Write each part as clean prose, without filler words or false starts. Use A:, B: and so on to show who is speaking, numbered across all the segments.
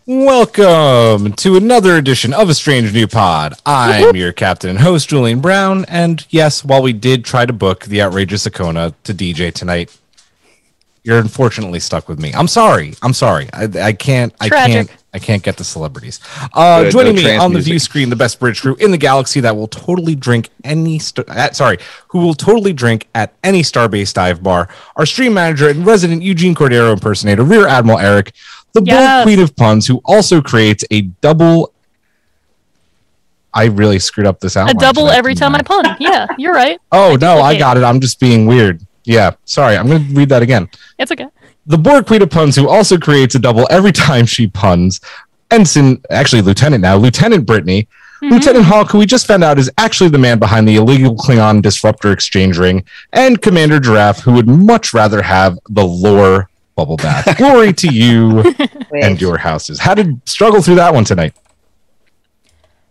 A: Welcome to another edition of A Strange New Pod. I'm your captain and host, Julian Brown, and yes, while we did try to book the outrageous Akona to DJ tonight, you're unfortunately stuck with me. I'm sorry. I can't get the celebrities. Joining me on the view screen, the best bridge crew in the galaxy that will totally drink who will totally drink at any Starbase dive bar. Our stream manager and resident Eugene Cordero impersonator, Rear Admiral Eric, the bold queen of puns, who also creates a double. I really screwed up this outline.
B: A double every time I pun. Yeah, you're right.
A: Oh, no, I got it. I'm just being weird. Yeah, sorry. I'm going to read that again.
B: It's okay.
A: The Borg queen of puns, who also creates a double every time she puns. Lieutenant Brittany. Lieutenant Hawk, who we just found out is actually the man behind the illegal Klingon disruptor exchange ring. And Commander Giraffe, who would much rather have the lore bubble bath. Glory to you and your houses. How did struggle through that one tonight?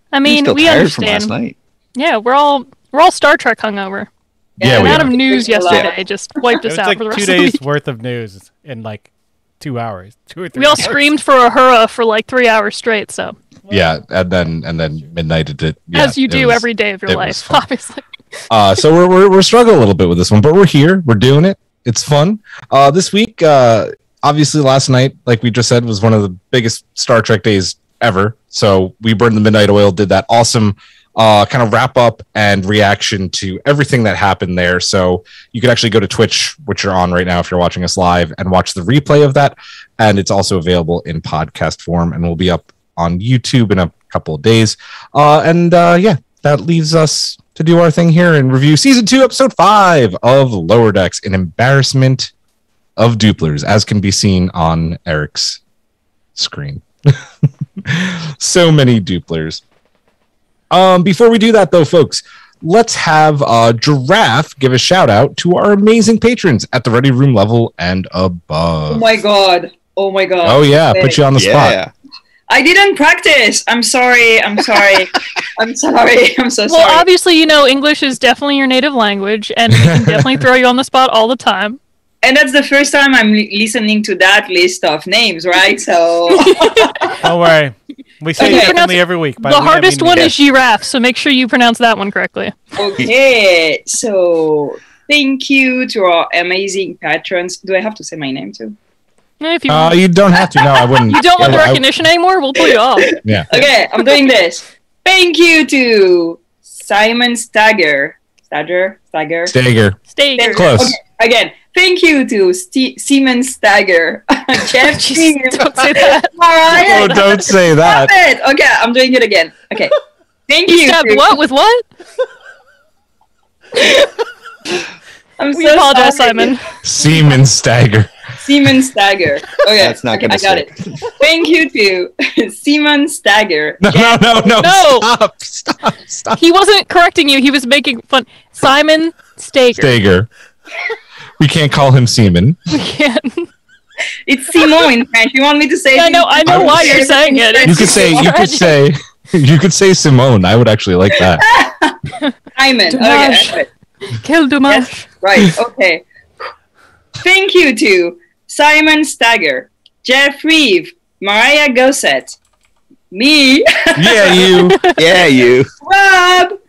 B: I mean, we understand. From last night. Yeah, we're all Star Trek hungover.
A: Yeah,
B: we out of news yesterday just wiped us out
C: like
B: for the rest
C: 2
B: of the
C: days
B: week.
C: worth of news in like 2 hours, 2 or 3.
B: We all screamed for Uhura for like 3 hours straight. So
A: yeah, and then midnight it. Yeah,
B: as you do every day of your life, obviously.
A: So we're struggling a little bit with this one, but we're here. We're doing it. It's fun. This week, obviously, last night, like we just said, was one of the biggest Star Trek days ever. So we burned the midnight oil, did that awesome kind of wrap up and reaction to everything that happened there. So you could actually go to Twitch, which you're on right now if you're watching us live, and watch the replay of that. And it's also available in podcast form and will be up on YouTube in a couple of days. Yeah, that leaves us to do our thing here and review Season 2, Episode 5 of Lower Decks, an Embarrassment of Duplers, as can be seen on Eric's screen. So many Duplers. Before we do that, though, folks, let's have Giraffe give a shout-out to our amazing patrons at the Ready Room level and above.
D: Oh, my God.
A: Oh, yeah, put you on the spot.
D: I didn't practice. I'm sorry. I'm so sorry.
B: Well, obviously, English is definitely your native language, and we can definitely throw you on the spot all the time.
D: And that's the first time I'm listening to that list of names, right? So
C: don't worry. We say it differently every week.
B: The hardest one is Giraffe, so make sure you pronounce that one correctly.
D: Okay, so thank you to our amazing patrons. Do I have to say my name too?
B: If you want.
A: You don't have to. No, I wouldn't.
B: You don't want the recognition anymore? We'll pull you off.
A: Yeah.
D: Okay, I'm doing this. Thank you to Simon Stager.
A: Stager.
B: Close.
D: Okay, again. Thank you to Seaman Stager. Jeff Steve.
B: Don't say that.
D: Mariah.
A: Oh, don't say that.
D: Stop it. Okay, I'm doing it again. Okay. Thank you.
B: Stabbed what? With what?
D: We
B: apologize, Simon.
A: Seaman Stager.
D: Okay,
E: that's not gonna
D: I got it. Thank you to Seaman Stager.
A: No. Stop.
B: He wasn't correcting you. He was making fun. Simon Stager.
A: We can't call him Seaman.
B: We can't.
D: It's Simon in French. You want me to say?
B: I know why you're saying it.
A: You could say Simone. I would actually like that.
D: Simon. Okay.
B: Quel dommage.
D: Yes, right. Okay. Thank you to Simon Stager, Jeff Reeve, Mariah Gossett, me.
A: Yeah, you.
D: Rob,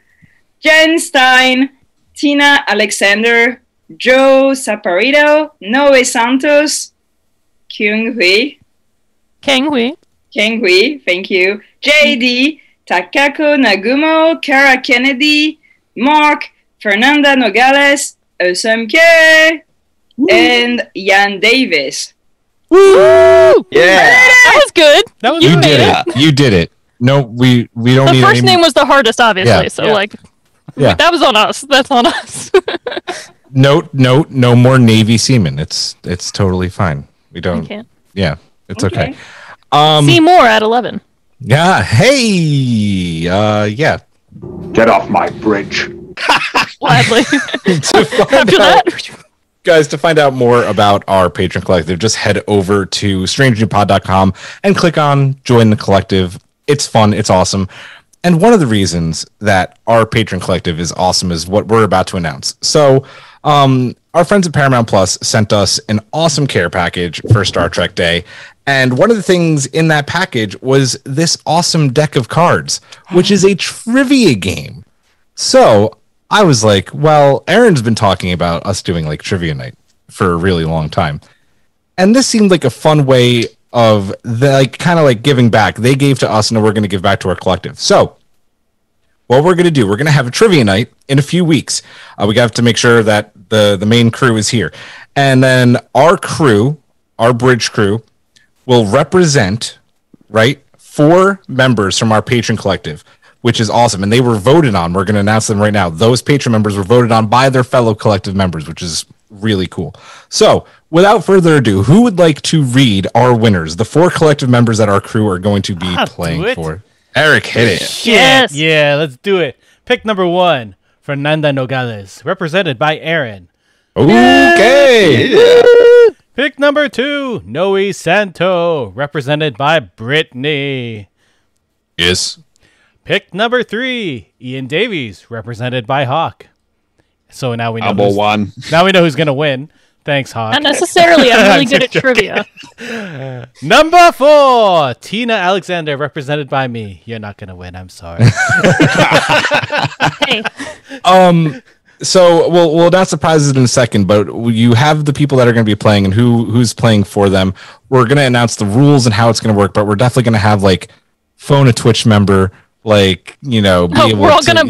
D: Jen Stein, Tina Alexander, Joe Saparito, Noe Santos, Kyung Hui, thank you, JD, Takako Nagumo, Kara Kennedy, Mark, Fernanda Nogales, SMK, and Jan Davis.
B: Woo!
E: Yeah.
B: That was good.
A: You did it. No, we don't need
B: the first name was the hardest, obviously.
A: Yeah.
B: That was on us. That's on us.
A: No more Navy seamen. It's totally fine. We don't.
B: You can't.
A: Yeah, it's okay.
B: See more at 11.
A: Yeah. Hey. Yeah.
E: Get off my bridge.
B: Gladly. After that.
A: Guys, to find out more about our patron collective, just head over to strangenewpod.com and click on Join the Collective. It's fun. It's awesome. And one of the reasons that our patron collective is awesome is what we're about to announce. So our friends at Paramount Plus sent us an awesome care package for Star Trek Day. And one of the things in that package was this awesome deck of cards, which is a trivia game. So I was like, well, Aaron's been talking about us doing like trivia night for a really long time. And this seemed like a fun way of kind of like giving back. They gave to us and we're going to give back to our collective. So what we're going to do, we're going to have a trivia night in a few weeks. We have to make sure that the main crew is here. And then our crew, our bridge crew, will represent, right, 4 members from our patron collective, which is awesome. And they were voted on. We're going to announce them right now. Those patron members were voted on by their fellow collective members, which is really cool. So without further ado, who would like to read our winners? The 4 collective members that our crew are going to be playing for. Eric, hit it.
C: Yes. Yeah, let's do it. Pick number 1, Fernanda Nogales, represented by Aaron.
A: Okay.
E: Yeah.
C: Pick number 2, Noe Santo, represented by Brittany.
A: Yes.
C: Pick number 3, Ian Davies, represented by Hawk. So now we know now we know who's gonna win. Thanks, Hawk.
B: Not necessarily. I'm really good at trivia.
C: Number 4, Tina Alexander, represented by me. You're not gonna win. I'm sorry.
B: Hey.
A: So we'll announce the prizes in a second, but you have the people that are going to be playing and who's playing for them. We're going to announce the rules and how it's going to work, but we're definitely going to have like phone a Twitch member, like, you know, be able
B: we're all going to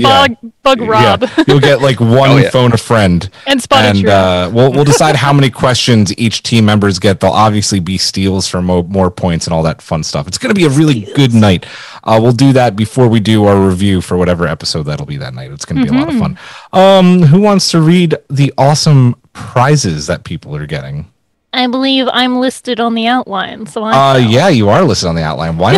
B: bug Rob.
A: Yeah. You'll get like one phone a friend.
B: And spot
A: we'll decide how many questions each team members get. They'll obviously be steals for more points and all that fun stuff. It's going to be a really good night. We'll do that before we do our review for whatever episode that'll be that night. It's going to be a lot of fun. Who wants to read the awesome prizes that people are getting?
B: I believe I'm listed on the outline. So
A: yeah, you are listed on the outline. Why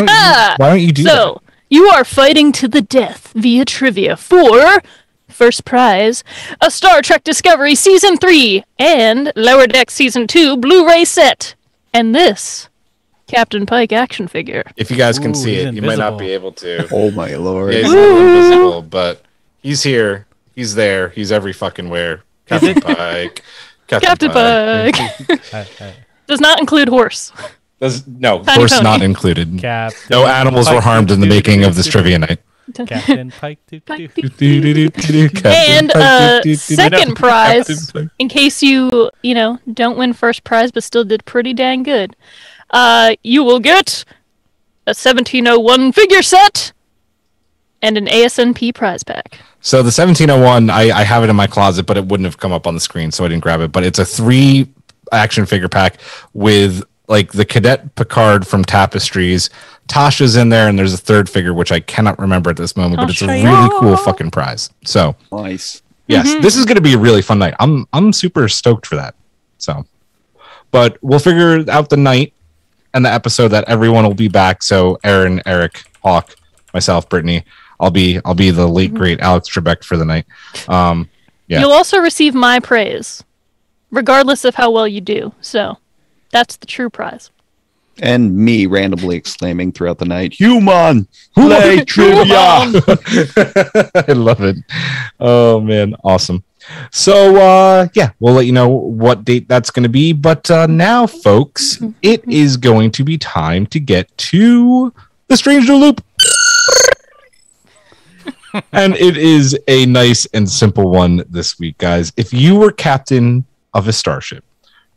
A: don't you do that?
B: You are fighting to the death via trivia for first prize, a Star Trek Discovery Season 3 and Lower Deck Season 2 Blu-ray set. And this Captain Pike action figure.
A: If you guys can see it, you might not be able to.
E: Oh my lord.
A: Yeah, he's invisible, but he's here. He's there. He's every fucking where. Captain Pike.
B: Captain Pike. Does not include horse.
A: No, horse not included. No animals were harmed in the making of this trivia night.
C: Captain Pike.
B: And second prize, in case you don't win first prize but still did pretty dang good, you will get a 1701 figure set and an ASNP prize pack.
A: So the 1701, I have it in my closet, but it wouldn't have come up on the screen, so I didn't grab it. But it's a 3 action figure pack with like the Cadet Picard from Tapestries. Tasha's in there, and there's a 3rd figure, which I cannot remember at this moment, but it's a really cool fucking prize. So
E: nice.
A: Yes, this is going to be a really fun night. I'm super stoked for that. So, but we'll figure out the night and the episode that everyone will be back. So Aaron, Eric, Hawk, myself, Brittany. I'll be the late great Alex Trebek for the night. Yeah.
B: You'll also receive my praise, regardless of how well you do. So that's the true prize.
E: And me randomly exclaiming throughout the night, "Human, play trivia!"
A: I love it. Oh man, awesome. So yeah, we'll let you know what date that's going to be. But now, folks, it is going to be time to get to the Strange New Loop. And it is a nice and simple one this week, guys. If you were captain of a starship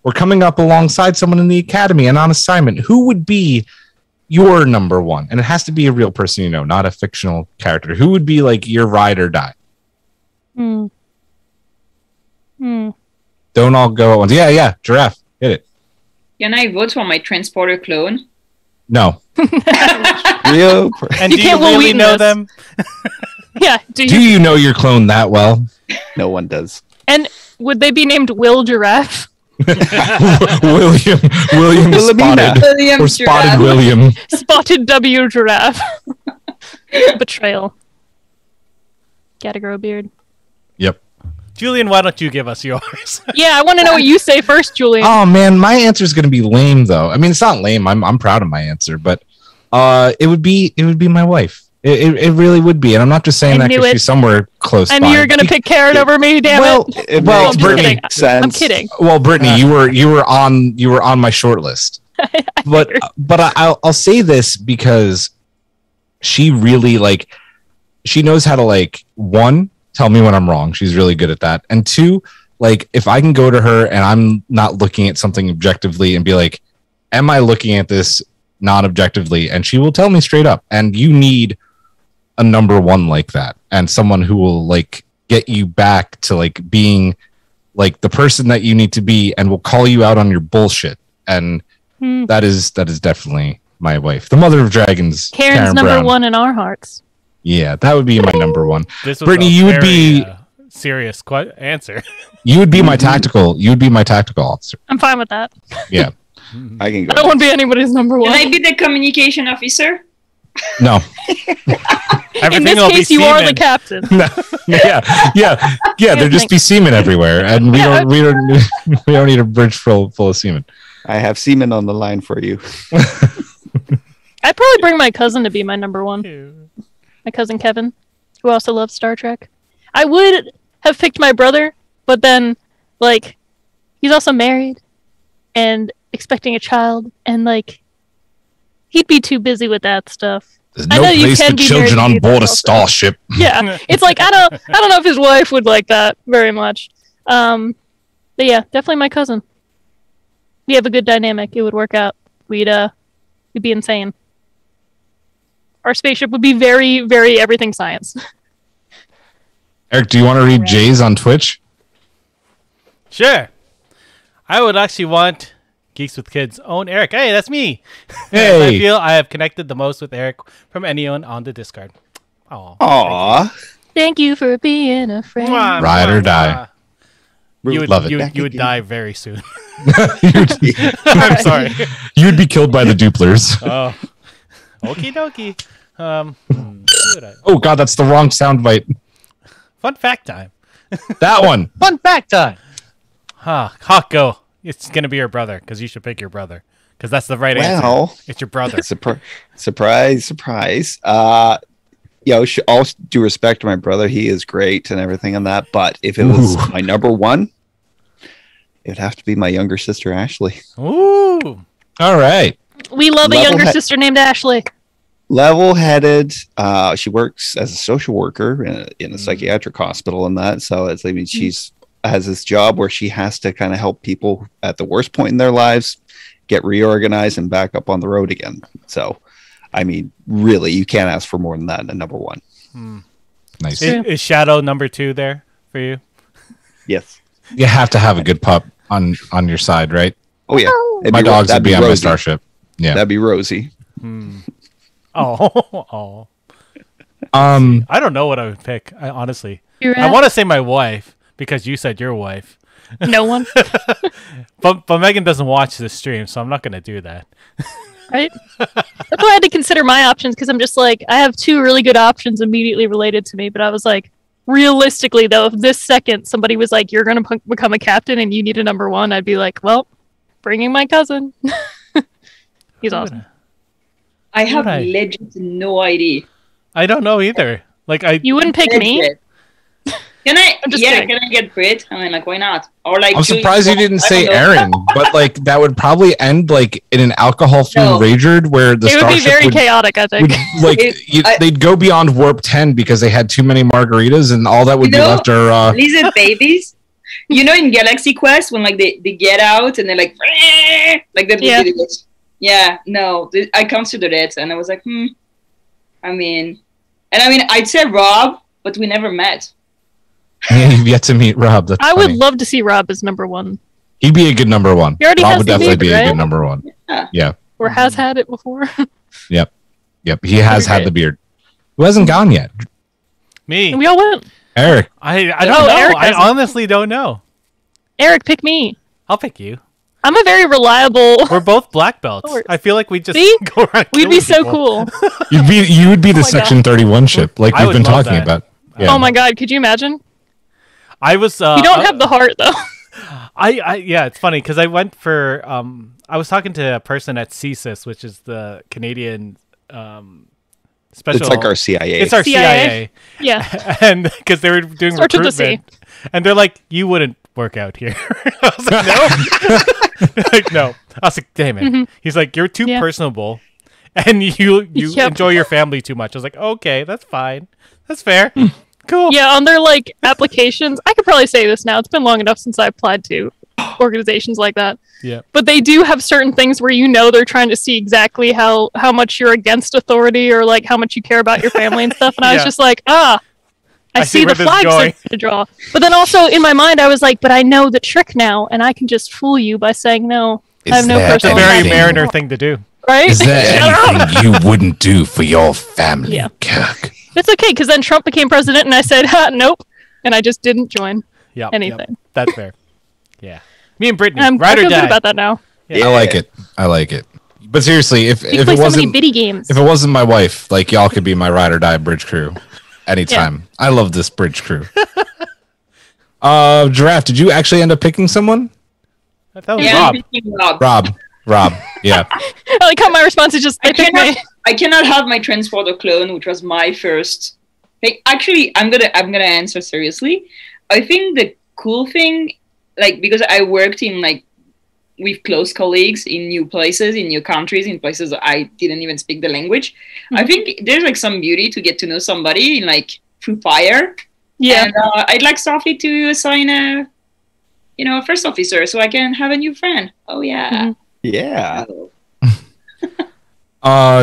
A: or coming up alongside someone in the academy and on assignment, who would be your number one? And it has to be a real person you know, not a fictional character. Who would be like your ride or die? Don't all go at once. Yeah, Giraffe, hit it.
D: Can I vote for my transporter clone?
A: No.
E: Real?
C: And do you really know them?
B: Yeah.
A: Do you know your clone that well?
E: No one does.
B: And would they be named Will Giraffe?
A: William Spotted.
D: William
A: or Spotted
D: Giraffe.
A: William.
B: Spotted W Giraffe. Betrayal. Gotta grow a beard.
A: Yep.
C: Julian, why don't you give us yours?
B: Yeah, I want to know what you say first, Julian.
A: Oh man, my answer is going to be lame though. I mean, it's not lame. I'm proud of my answer, but it would be my wife. It really would be, and I'm not just saying that because she's somewhere close.
B: I knew you were going to pick Carrot over me. Damn it!
A: Well, Brittany,
B: I'm kidding.
A: Well, Brittany, you were on my short list. but I'll say this because she really she knows how to one, tell me when I'm wrong. She's really good at that, and two, if I can go to her and I'm not looking at something objectively and be like, am I looking at this non-objectively? And she will tell me straight up. And you need a number one like that, and someone who will get you back to being the person that you need to be, and will call you out on your bullshit. And that is definitely my wife, the mother of dragons.
B: Karen's number one in our hearts.
A: Yeah, that would be my number one.
C: Brittany, you would be serious answer.
A: You would be my tactical. You would be my tactical officer.
B: I'm fine with that.
A: Yeah,
E: I can go.
B: I don't want to be anybody's number one.
D: Can I be the communication officer?
A: No.
B: In this case, you are the captain.
A: No. Yeah. There'd just be semen everywhere, and we don't need a bridge full of semen.
E: I have semen on the line for you.
B: I'd probably bring my cousin to be my number one. My cousin Kevin, who also loves Star Trek. I would have picked my brother, but then, he's also married and expecting a child, and he'd be too busy with that stuff.
A: There's no place for children on board a starship.
B: Yeah, it's I don't know if his wife would like that very much. But yeah, definitely my cousin. We have a good dynamic. It would work out. We'd be insane. Our spaceship would be very, very everything science.
A: Eric, do you want to read Jay's on Twitch?
C: Sure. I would actually want Geeks with Kids' own Eric. Hey, that's me.
A: Hey.
C: I feel I have connected the most with Eric from anyone on the Discord.
E: Aww.
B: Thank you for being a friend.
A: Ride or die.
C: You would
A: love it.
C: You would die very soon.
A: I'm sorry. You would be killed by the Duplers.
C: Oh. Okie dokie.
A: Oh God, that's the wrong soundbite.
C: Fun fact time.
A: That one.
F: Fun fact time.
C: Hawk, go. It's gonna be your brother, because you should pick your brother, because that's the right answer. It's your brother.
E: Surprise. All due respect to my brother, he is great and everything on that. But if it was my number one, it'd have to be my younger sister, Ashley.
C: Ooh.
A: All right.
B: We love a younger sister named Ashley.
E: Level-headed. She works as a social worker in a psychiatric hospital and that. So she's has this job where she has to kind of help people at the worst point in their lives get reorganized and back up on the road again. So, really, you can't ask for more than that in a number one.
A: Nice.
C: Is Shadow number two there for you?
E: Yes.
A: You have to have a good pup on your side, right?
E: Oh, yeah.
A: My dogs would be on my starship. Yeah.
E: That'd be Rosie.
C: Oh. I don't know what I would pick, honestly. I want to say my wife, because you said your wife.
B: No one.
C: but Megan doesn't watch this stream, so I'm not going to do that.
B: Right? That's why I had to consider my options, because I'm just I have two really good options immediately related to me, but I was realistically, though, if this second somebody was you're going to become a captain and you need a number one, I'd be well, bringing my cousin. He's awesome.
D: I have legit no idea.
C: I don't know either.
B: You wouldn't pick me?
D: Can I get Brit? Why not? Or
A: I'm surprised you didn't say Aaron, but that would probably end in an alcohol-fueled rager where the starship
B: would be very chaotic. I think
A: they'd go beyond warp 10 because they had too many margaritas, and all that would be left are
D: lizard babies. In Galaxy Quest when they get out and they're I considered it, and I was I'd say Rob, but we never met.
A: Yeah, you've yet to meet Rob. That's
B: I
A: funny.
B: would love to see Rob as number one.
A: He'd be a good number one.
B: He already
A: Rob
B: has
A: would
B: the
A: definitely
B: beard,
A: be
B: right?
A: a good number one. Yeah.
B: Or has had it before.
A: Yep. He has had the beard. Who hasn't gone yet?
C: Me.
B: We all went.
A: Eric.
C: I don't know.
B: Eric
C: I honestly don't know.
B: Eric, pick me.
C: I'll pick you.
B: I'm a very reliable.
C: We're both black belts. I feel like we just go around.
B: We'd be so
C: people.
B: cool.
A: You would be the Section 31 ship, we've been talking about.
B: Yeah. Oh my God! Could you imagine?
C: I was.
B: You don't have the heart, though.
C: Yeah, it's funny because I went for. I was talking to a person at CSIS, which is the Canadian special.
E: It's like our CIA.
C: It's our CIA.
B: Yeah.
C: And because they were doing recruitment, and they're like, "You wouldn't work out here." I was like, "No." Like, no. I was like, "Damn it." Mm-hmm. He's like, "You're too personable, and you enjoy your family too much." I was like, "Okay, that's fine. That's fair." Cool.
B: Yeah, on their like applications, I could probably say this now. It's been long enough since I applied to organizations like that.
C: Yeah.
B: But they do have certain things where they're trying to see exactly how much you're against authority or like how much you care about your family and stuff. And I was just like, I see the flags they're to draw. But then also in my mind I was like, but I know the trick now and I can just fool you by saying no. I have no personal.
C: That's a very Mariner thing to do.
B: Right?
A: Is there anything you wouldn't do for your family, Kirk?
B: It's okay, because then Trump became president, and I said, nope, and I just didn't join anything.
C: Yep. That's fair. Yeah. Me and Brittany,
B: I feel
C: good
B: about that now.
A: Yeah. I like it. But seriously, if it
B: play
A: wasn't
B: so many bitty games.
A: If it wasn't my wife, like y'all could be my ride or die bridge crew anytime. Yeah. I love this bridge crew. Giraffe, did you actually end up picking someone?
C: I thought it was
A: Rob. Yeah.
B: I like how my response is just
D: I cannot have my transporter clone, which was my first. Like, actually, I'm gonna answer seriously. I think the cool thing, like, because I worked in like with close colleagues in new places, in new countries, in places I didn't even speak the language. Mm-hmm. I think there's like some beauty to get to know somebody in like through fire. Yeah. And I'd like Starfleet to assign a first officer so I can have a new friend. Oh yeah.
E: Mm-hmm. Yeah.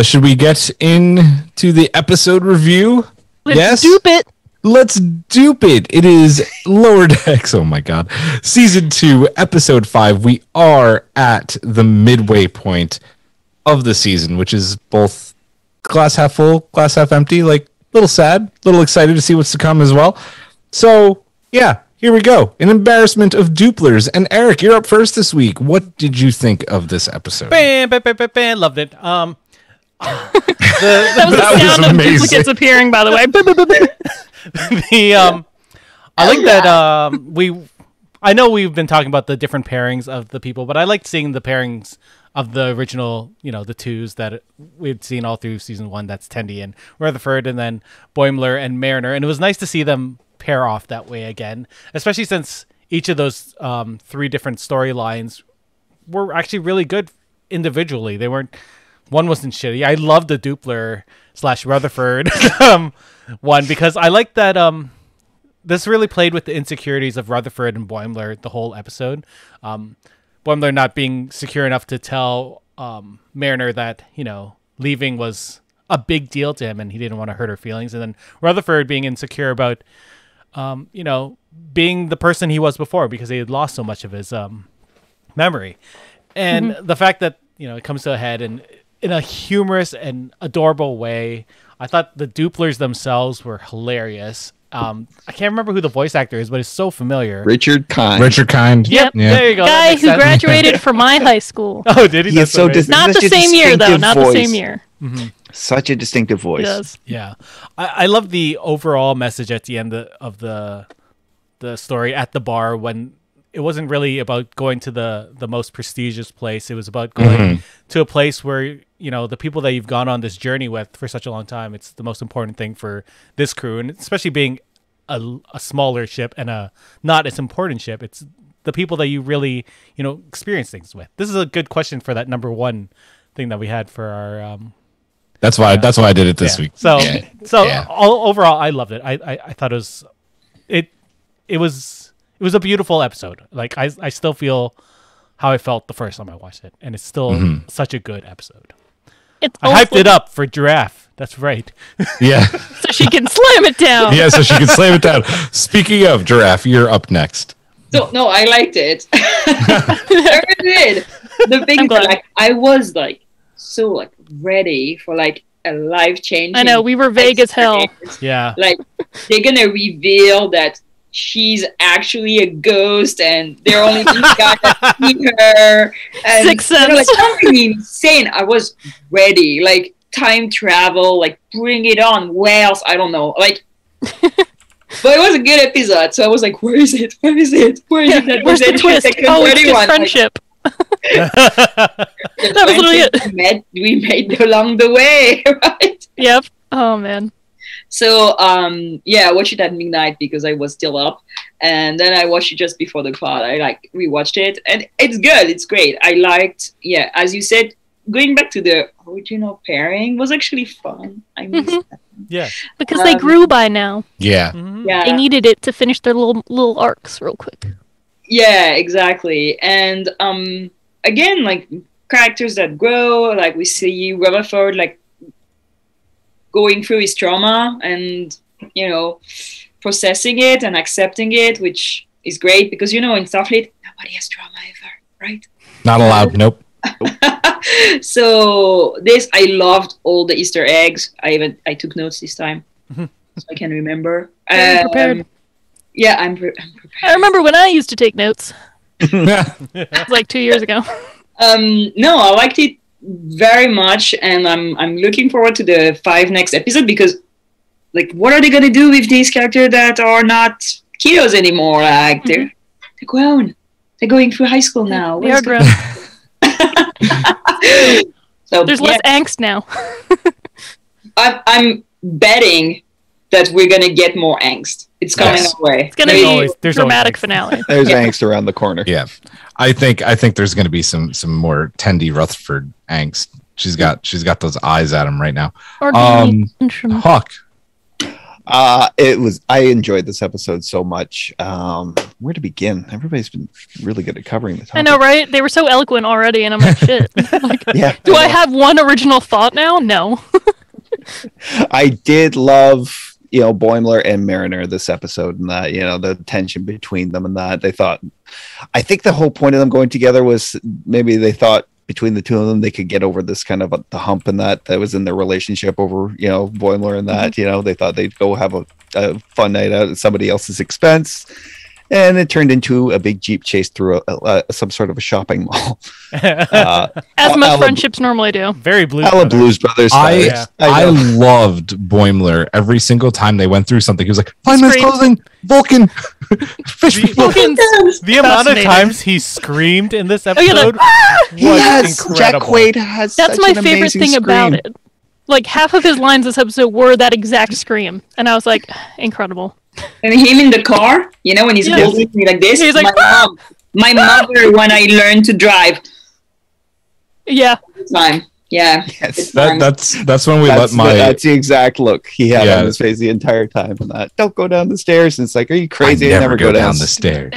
A: Should we get into the episode review?
B: Let's dupe it.
A: Let's dupe it. It is Lower Decks. Oh my god. Season 2, episode 5. We are at the midway point of the season, which is both glass half full, glass half empty, like a little sad, a little excited to see what's to come as well. So, yeah. Here we go. An Embarrassment of Duplers. And Eric, you're up first this week. What did you think of this episode?
C: Bam, loved it.
B: That was the sound of duplicates appearing, by the way.
C: I like that I know we've been talking about the different pairings of the people, but I liked seeing the pairings of the original, the twos that we'd seen all through season 1. That's Tendi and Rutherford, and then Boimler and Mariner. And it was nice to see them pair off that way again, especially since each of those 3 different storylines were actually really good individually. One wasn't shitty. I loved the Dupler / Rutherford one because I like that this really played with the insecurities of Rutherford and Boimler the whole episode. Boimler not being secure enough to tell Mariner that leaving was a big deal to him and he didn't want to hurt her feelings, and then Rutherford being insecure about being the person he was before because he had lost so much of his memory. And the fact that, it comes to a head and in a humorous and adorable way. I thought the Duplers themselves were hilarious. I can't remember who the voice actor is, but it's so familiar.
E: Richard Kind.
B: Yep.
C: Yeah. There you go.
B: Guy who graduated from my high school.
C: Oh, did he?
E: That's so
B: not the same year, though. Not the same year.
E: Mm-hmm. Such a distinctive voice.
B: Yes.
C: Yeah. I love the overall message at the end of the story at the bar when it wasn't really about going to the most prestigious place. It was about going to a place where, the people that you've gone on this journey with for such a long time, it's the most important thing for this crew. And especially being a smaller ship and a not as important ship, it's the people that you really, experience things with. This is a good question for that number 1 thing that we had for our...
A: That's why I did it this week.
C: So overall, I loved it. I thought it was a beautiful episode. Like I still feel how I felt the first time I watched it, and it's still such a good episode. I hyped it up for Giraffe. That's right.
A: Yeah.
B: So she can slam it down.
A: Yeah, so she can slam it down. Speaking of Giraffe, you're up next.
D: So no, I liked it. I really did. The thing that I was so ready for a life change.
B: I know, we were vague as hell.
C: Yeah.
D: They're gonna reveal that she's actually a ghost and they're only these guys that see her. And,
B: Sixth Sense.
D: Something insane. I was ready. Time travel, bring it on. Whales, I don't know. But it was a good episode, so I was like, where is it? Where is it? Where's
B: the twist? Oh, it's just friendship.
D: That was literally it. We made along the way, right?
B: Yep. Oh man.
D: So yeah, I watched it at midnight because I was still up, and then I watched it just before the pod. I like rewatched it, and it's good. It's great. I liked, yeah, as you said, going back to the original pairing was actually fun. I missed that.
C: Yeah,
B: because they grew by now.
A: Yeah.
D: Yeah,
B: They needed it to finish their little arcs real quick.
D: yeah, exactly. And again, like characters that grow, like we see Rutherford like going through his trauma and, you know, processing it and accepting it, which is great because, you know, in Starfleet nobody has trauma ever, right?
A: Not allowed. Nope.
D: So this, I loved all the Easter eggs. I took notes this time so I can remember.
B: Very prepared.
D: Yeah, I'm prepared.
B: I remember when I used to take notes. It was like 2 years ago.
D: No, I liked it very much, and I'm looking forward to the 5 next episode because, like, what are they gonna do with these characters that are not kiddos anymore? Like they're grown. They're going through high school now.
B: They are grown.
D: So
B: There's less angst now.
D: I'm betting that we're gonna get more angst. It's coming our way.
B: It's gonna be a dramatic finale.
E: There's angst around the corner.
A: Yeah, I think there's going to be some more Tendi Rutherford angst. She's got those eyes at him right now. Hawk.
E: I enjoyed this episode so much. Where to begin? Everybody's been really good at covering the topic.
B: I know, right? They were so eloquent already, and I'm like, shit. Like,
E: yeah.
B: Do I have one original thought now? No.
E: I did love, you know, Boimler and Mariner this episode, and that, you know, the tension between them, and that I think the whole point of them going together was maybe they thought between the two of them they could get over this kind of the hump and that was in their relationship over, you know, Boimler and that, you know, they thought they'd go have a fun night out at somebody else's expense. And it turned into a big Jeep chase through some sort of a shopping mall.
B: As most friendships normally do.
C: Very Blues
E: Brothers. Blues Brothers.
A: I loved Boimler every single time they went through something. He was like, find this clothing, Vulcan, fish people.
C: The amount of times he screamed in this episode was incredible.
E: Jack Quaid has
B: That's my favorite thing about it. Like, half of his lines this episode were that exact scream. And I was like, incredible.
D: And him in the car, you know, when he's holding me like this. He's like, my mother when I learned to drive.
B: Yeah.
D: Time. Yeah.
E: Yes.
A: That's when we let my.
E: That's the exact look he had on his face the entire time. And that, don't go down the stairs. And it's like, are you crazy?
A: I never go down the stairs.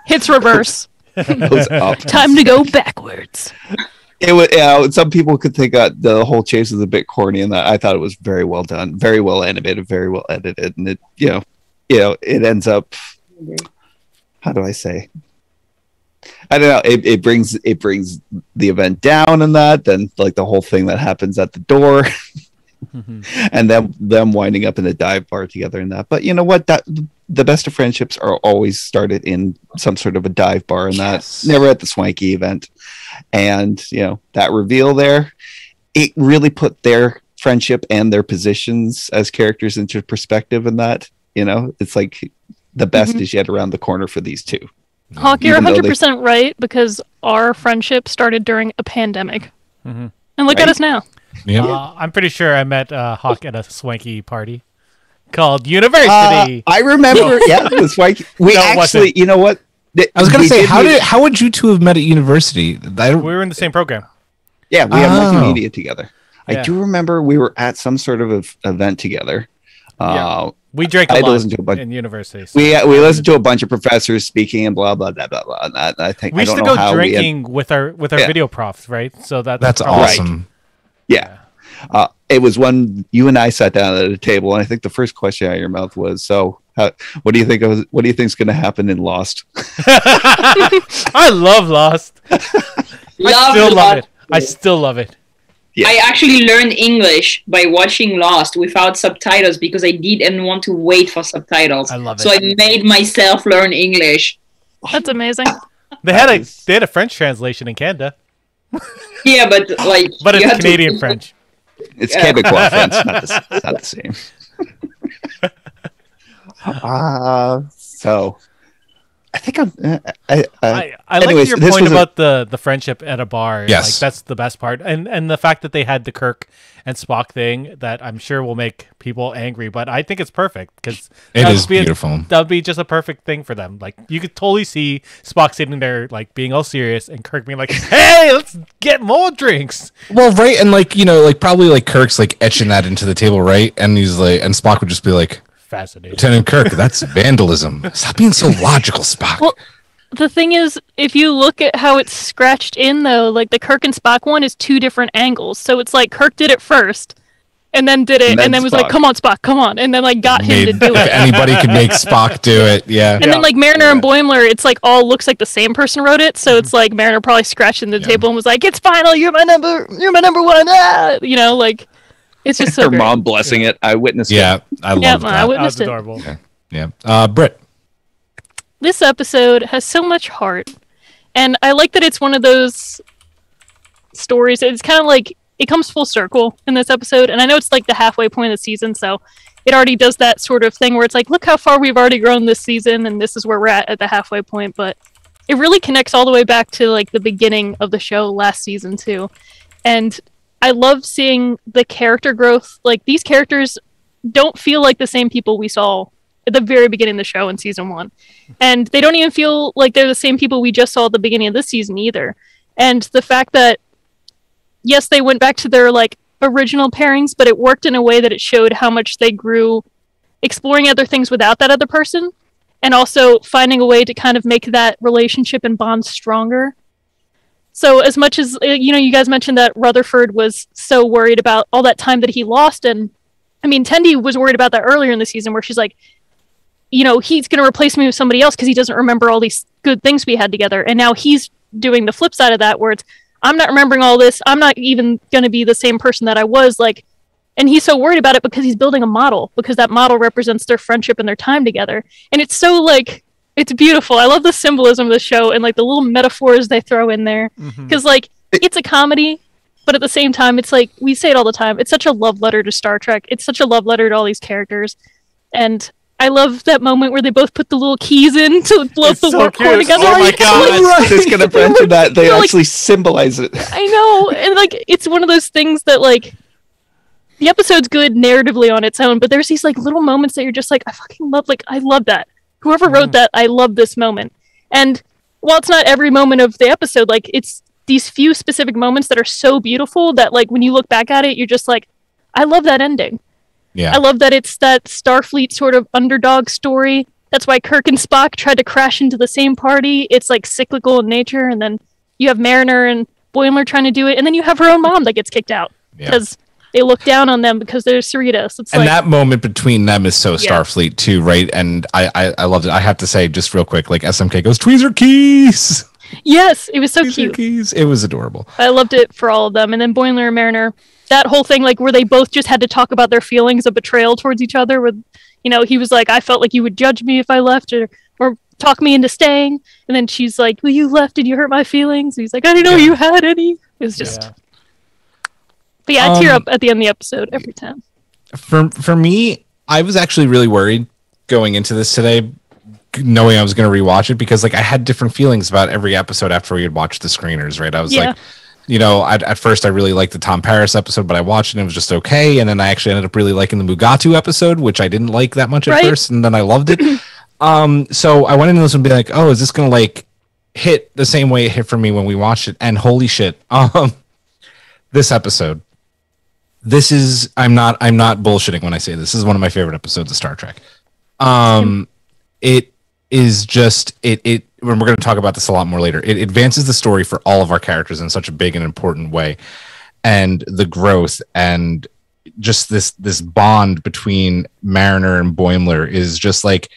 B: Hits reverse.
E: Goes up.
B: Time to go backwards.
E: It was, you know, some people could think the whole chase was a bit corny, and that I thought it was very well done, very well animated, very well edited, and it, you know, it ends up. How do I say? I don't know. It brings the event down, and that then like the whole thing that happens at the door, and then them winding up in a dive bar together, and that. But you know what? That the best of friendships are always started in some sort of a dive bar, and that never at the swanky event. And you know, that reveal there, it really put their friendship and their positions as characters into perspective. And that, you know, it's like the best is yet around the corner for these two.
B: Hawk, you're 100% right, because our friendship started during a pandemic. And look at us now.
C: I'm pretty sure I met Hawk at a swanky party called University.
E: I remember, it was swanky. We actually, you know what?
A: I was going to say, how would you two have met at university?
C: We were in the same program.
E: Yeah, we had multimedia together. I do remember we were at some sort of event together.
C: We drank a lot in university. So.
E: We listened to a bunch of professors speaking and blah blah blah blah blah. And I think
C: we used to go drinking with our video profs, right? So that's
A: awesome.
E: Right. Yeah, it was when you and I sat down at a table, and I think the first question out of your mouth was, "So, what do you think? What do you think is going to happen in Lost?"
C: I love Lost. I still love it.
D: Yeah. I actually learned English by watching Lost without subtitles because I didn't want to wait for subtitles.
C: I love it.
D: So I made myself learn English.
B: That's amazing.
C: They had a French translation in Canada.
D: Yeah, but
C: it's Canadian French.
E: It's Quebecois French. It's not the same. So I think I'm.
C: I
E: anyways,
C: like your point about the friendship at a bar.
A: Yes,
C: like, that's the best part, and the fact that they had the Kirk and Spock thing that I'm sure will make people angry, but I think it's perfect because
A: it is beautiful.
C: That would be just a perfect thing for them. Like you could totally see Spock sitting there like being all serious, and Kirk being like, "Hey, let's get more drinks."
A: Well, right, and like like probably like Kirk's like etching that into the table, right? And he's like, and Spock would just be like,
C: fascinating.
A: Lieutenant Kirk, that's vandalism. Stop being so logical, Spock.
B: Well, the thing is, if you look at how it's scratched in, though, like the Kirk and Spock one is 2 different angles. So it's like Kirk did it first, and then did it, and then was like, "Come on, Spock, come on," and then like got him to do it.
A: If anybody could make Spock do it, yeah.
B: And then like Mariner and Boimler, it's like all looks like the same person wrote it. So it's like Mariner probably scratched in the table and was like, "It's final. You're my number one." Ah! You know, like. It's just so
E: her
B: great.
E: mom blessing it. I witnessed it.
A: Yeah, I love that.
B: I witnessed
C: That was adorable.
A: Yeah. Britt.
B: This episode has so much heart, and I like that it's one of those stories. It's kind of like it comes full circle in this episode, and I know it's like the halfway point of the season, so it already does that sort of thing where it's like, look how far we've already grown this season, and this is where we're at the halfway point. But it really connects all the way back to like the beginning of the show last season too, and I love seeing the character growth. Like, these characters don't feel like the same people we saw at the very beginning of the show in season 1. And they don't even feel like they're the same people we just saw at the beginning of this season either. And the fact that, yes, they went back to their, like, original pairings, but it worked in a way that it showed how much they grew exploring other things without that other person, and also finding a way to kind of make that relationship and bond stronger. So as much as, you guys mentioned that Rutherford was so worried about all that time that he lost. And I mean, Tendi was worried about that earlier in the season where she's like, he's going to replace me with somebody else because he doesn't remember all these good things we had together. And now he's doing the flip side of that where it's, I'm not remembering all this. I'm not even going to be the same person that I was. Like, and he's so worried about it because he's building a model, because that model represents their friendship and their time together. And it's so like, it's beautiful. I love the symbolism of the show and like the little metaphors they throw in there. Because like it's a comedy, but at the same time, it's like we say it all the time. It's such a love letter to Star Trek. It's such a love letter to all these characters. And I love that moment where they both put the little keys in to blow up the warp core together.
C: Oh my god!
E: I was just gonna mention that they actually symbolize it.
B: I know, and like it's one of those things that like the episode's good narratively on its own, but there's these like little moments that you're just like, I fucking love. Like I love that. Whoever wrote that, I love this moment. And while it's not every moment of the episode, like it's these few specific moments that are so beautiful that like when you look back at it, you're just like, I love that ending. Yeah. I love that it's that Starfleet sort of underdog story. That's why Kirk and Spock tried to crash into the same party. It's like cyclical in nature. And then you have Mariner and Boimler trying to do it. And then you have her own mom that gets kicked out because they look down on them because they're Cerritos. It's
A: and
B: like,
A: that moment between them is so Starfleet too, right? And I loved it. I have to say, just real quick, like SMK goes, tweezer keys.
B: Yes, it was so
A: tweezer
B: cute.
A: Keys. It was adorable.
B: I loved it for all of them. And then Boimler and Mariner, that whole thing, like where they both just had to talk about their feelings of betrayal towards each other. With, he was like, I felt like you would judge me if I left, or talk me into staying. And then she's like, well, you left and you hurt my feelings. And he's like, I didn't know you had any. It was just. Yeah. But yeah, I tear up at the end of the episode every time.
A: For me, I was actually really worried going into this today, knowing I was going to rewatch it, because like I had different feelings about every episode after we had watched the screeners, right? I was like, at first I really liked the Tom Paris episode, but I watched it and it was just okay. And then I actually ended up really liking the Mugatu episode, which I didn't like that much at first, and then I loved it. So I went into this and be like, oh, is this going to like hit the same way it hit for me when we watched it? And holy shit, this episode. This is I'm not bullshitting when I say this is one of my favorite episodes of Star Trek. It is just it when we're going to talk about this a lot more later. It advances the story for all of our characters in such a big and important way, and the growth and just this bond between Mariner and Boimler is just like,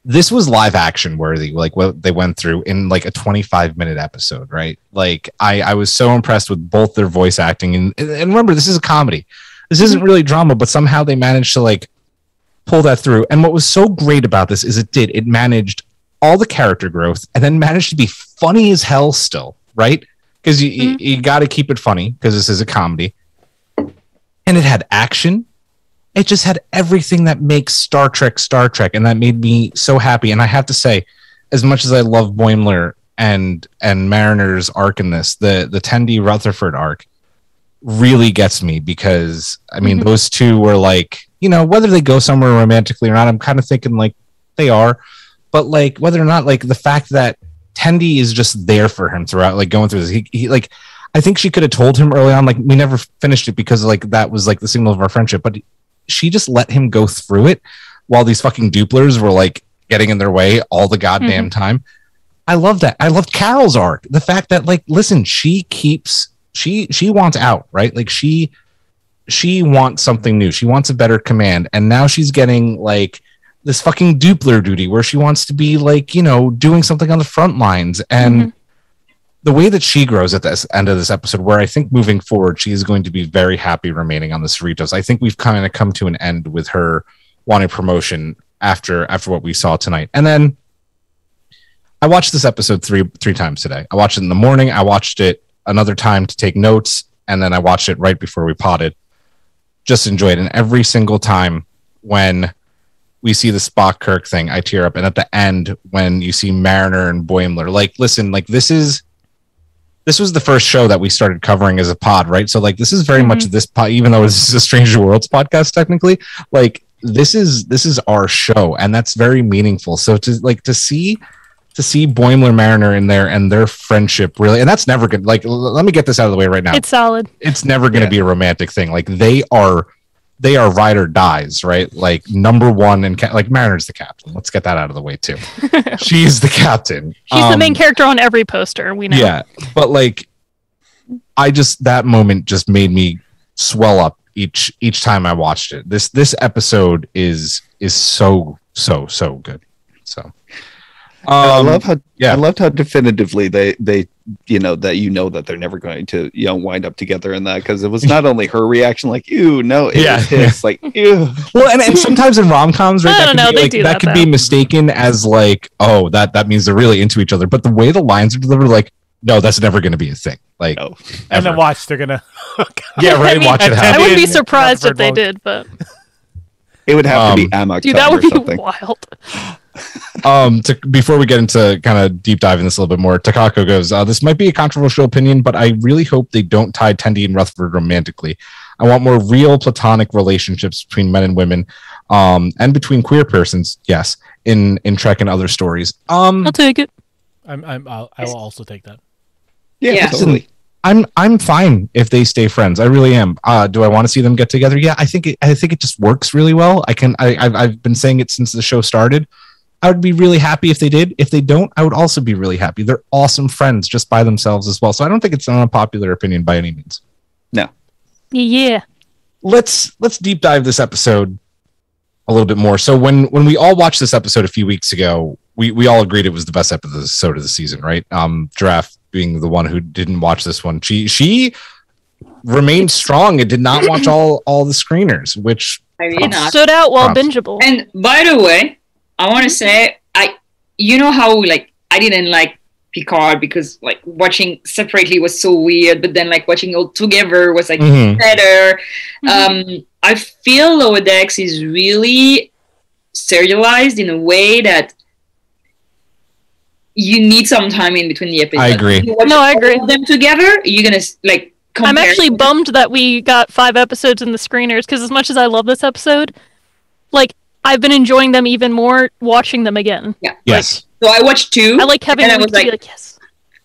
A: this was live action worthy, like what they went through in like a 25-minute episode, right? Like I was so impressed with both their voice acting, and remember, this is a comedy. This isn't really drama, but somehow they managed to like pull that through. And what was so great about this is it managed all the character growth and then managed to be funny as hell still, right? Because you got to keep it funny because this is a comedy. And it had action. It just had everything that makes Star Trek, and that made me so happy. And I have to say, as much as I love Boimler and Mariner's arc in this, the Tendi Rutherford arc really gets me, because I mean, those two were like, you know, whether they go somewhere romantically or not, I'm kind of thinking like they are, but like whether or not, like the fact that Tendi is just there for him throughout, like going through this, he like, I think she could have told him early on, like we never finished it because like that was like the signal of our friendship, but she just let him go through it while these fucking Duplers were like getting in their way all the goddamn time. I love that. I loved Carol's arc. The fact that like, listen, she wants out, right? Like she wants something new. She wants a better command. And now she's getting like this fucking Dupler duty where she wants to be like, you know, doing something on the front lines. And the way that she grows at this end of this episode, where I think moving forward, she is going to be very happy remaining on the Cerritos. I think we've kind of come to an end with her wanting promotion after what we saw tonight. And then I watched this episode three times today. I watched it in the morning. I watched it another time to take notes. And then I watched it right before we potted. Just enjoyed it. And every single time when we see the Spock Kirk thing, I tear up. And at the end, when you see Mariner and Boimler, like, listen, like this was the first show that we started covering as a pod, right? So like, this is very much this pod, even though this is a Stranger Worlds podcast, technically, like this is our show, and that's very meaningful. So to see Boimler Mariner in there and their friendship, really, and that's never good. Like, let me get this out of the way right now.
B: It's solid.
A: It's never going to be a romantic thing. Like they are ride or dies, right? Like number one, and like Mariner's the captain. Let's get that out of the way too. She's the captain.
B: She's the main character on every poster. We know. Yeah,
A: but like, that moment just made me swell up each time I watched it. This episode is so good. So.
E: I loved how definitively they that they're never going to wind up together in that, because it was not only her reaction like ew, no, was his like ew.
A: Well, and sometimes in rom-coms, right, that could be mistaken as like, oh, that means they're really into each other, but the way the lines are delivered, like, no, that's never going to be a thing. Like, no.
C: And then watch, they're gonna
A: watch it happen.
B: I wouldn't be surprised if they did, but
E: it would have to be Amok.
B: Dude, that would be wild.
A: Before we get into kind of deep diving this a little bit more, Takako goes, this might be a controversial opinion, but I really hope they don't tie Tendi and Rutherford romantically. I want more real platonic relationships between men and women, and between queer persons, yes, in Trek and other stories.
B: I'll take it.
C: I will also take that.
E: Yeah. Totally.
A: I'm fine if they stay friends. I really am. Do I want to see them get together? Yeah, I think it just works really well. I've been saying it since the show started. I would be really happy if they did. If they don't, I would also be really happy. They're awesome friends just by themselves as well. So I don't think it's an unpopular opinion by any means.
E: No.
B: Yeah.
A: Let's deep dive this episode a little bit more. So when we all watched this episode a few weeks ago, we all agreed it was the best episode of the season, right? Giraffe being the one who didn't watch this one. She remained strong and did not watch all the screeners, which
B: stood out while bingeable.
D: And by the way, I want to say, how like I didn't like Picard because like watching separately was so weird, but then like watching all together was like better. I feel Lower Decks is really serialized in a way that you need some time in between the episodes.
A: I agree.
D: I agree. Them together, you're gonna like.
B: I'm actually bummed that we got 5 episodes in the screeners, because as much as I love this episode, like, I've been enjoying them even more watching them again.
D: Yeah.
A: Yes.
D: So I watched 2.
B: I like having them to be like, yes.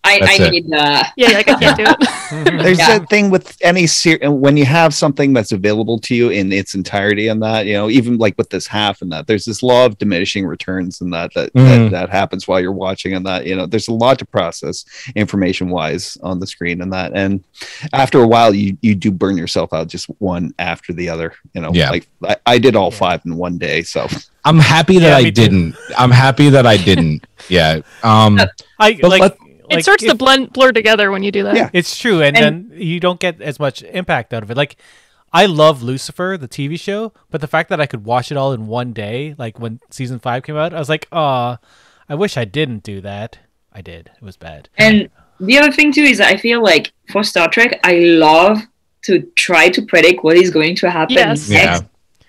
D: I need
B: I can't do it.
E: There's that thing with any when you have something that's available to you in its entirety, and that even like with this half and that, there's this law of diminishing returns, and that happens while you're watching, and that there's a lot to process information wise on the screen, and that, and after a while you do burn yourself out just one after the other. Like I did all 5 in one day, so
A: I'm happy that I didn't. I'm happy that I didn't. Yeah.
B: It starts to blur together when you do that.
C: Yeah, it's true, and then you don't get as much impact out of it. Like, I love Lucifer, the TV show, but the fact that I could watch it all in one day, like when season 5 came out, I was like, I wish I didn't do that. I did. It was bad.
D: And the other thing too is I feel like for Star Trek, I love to try to predict what is going to happen next.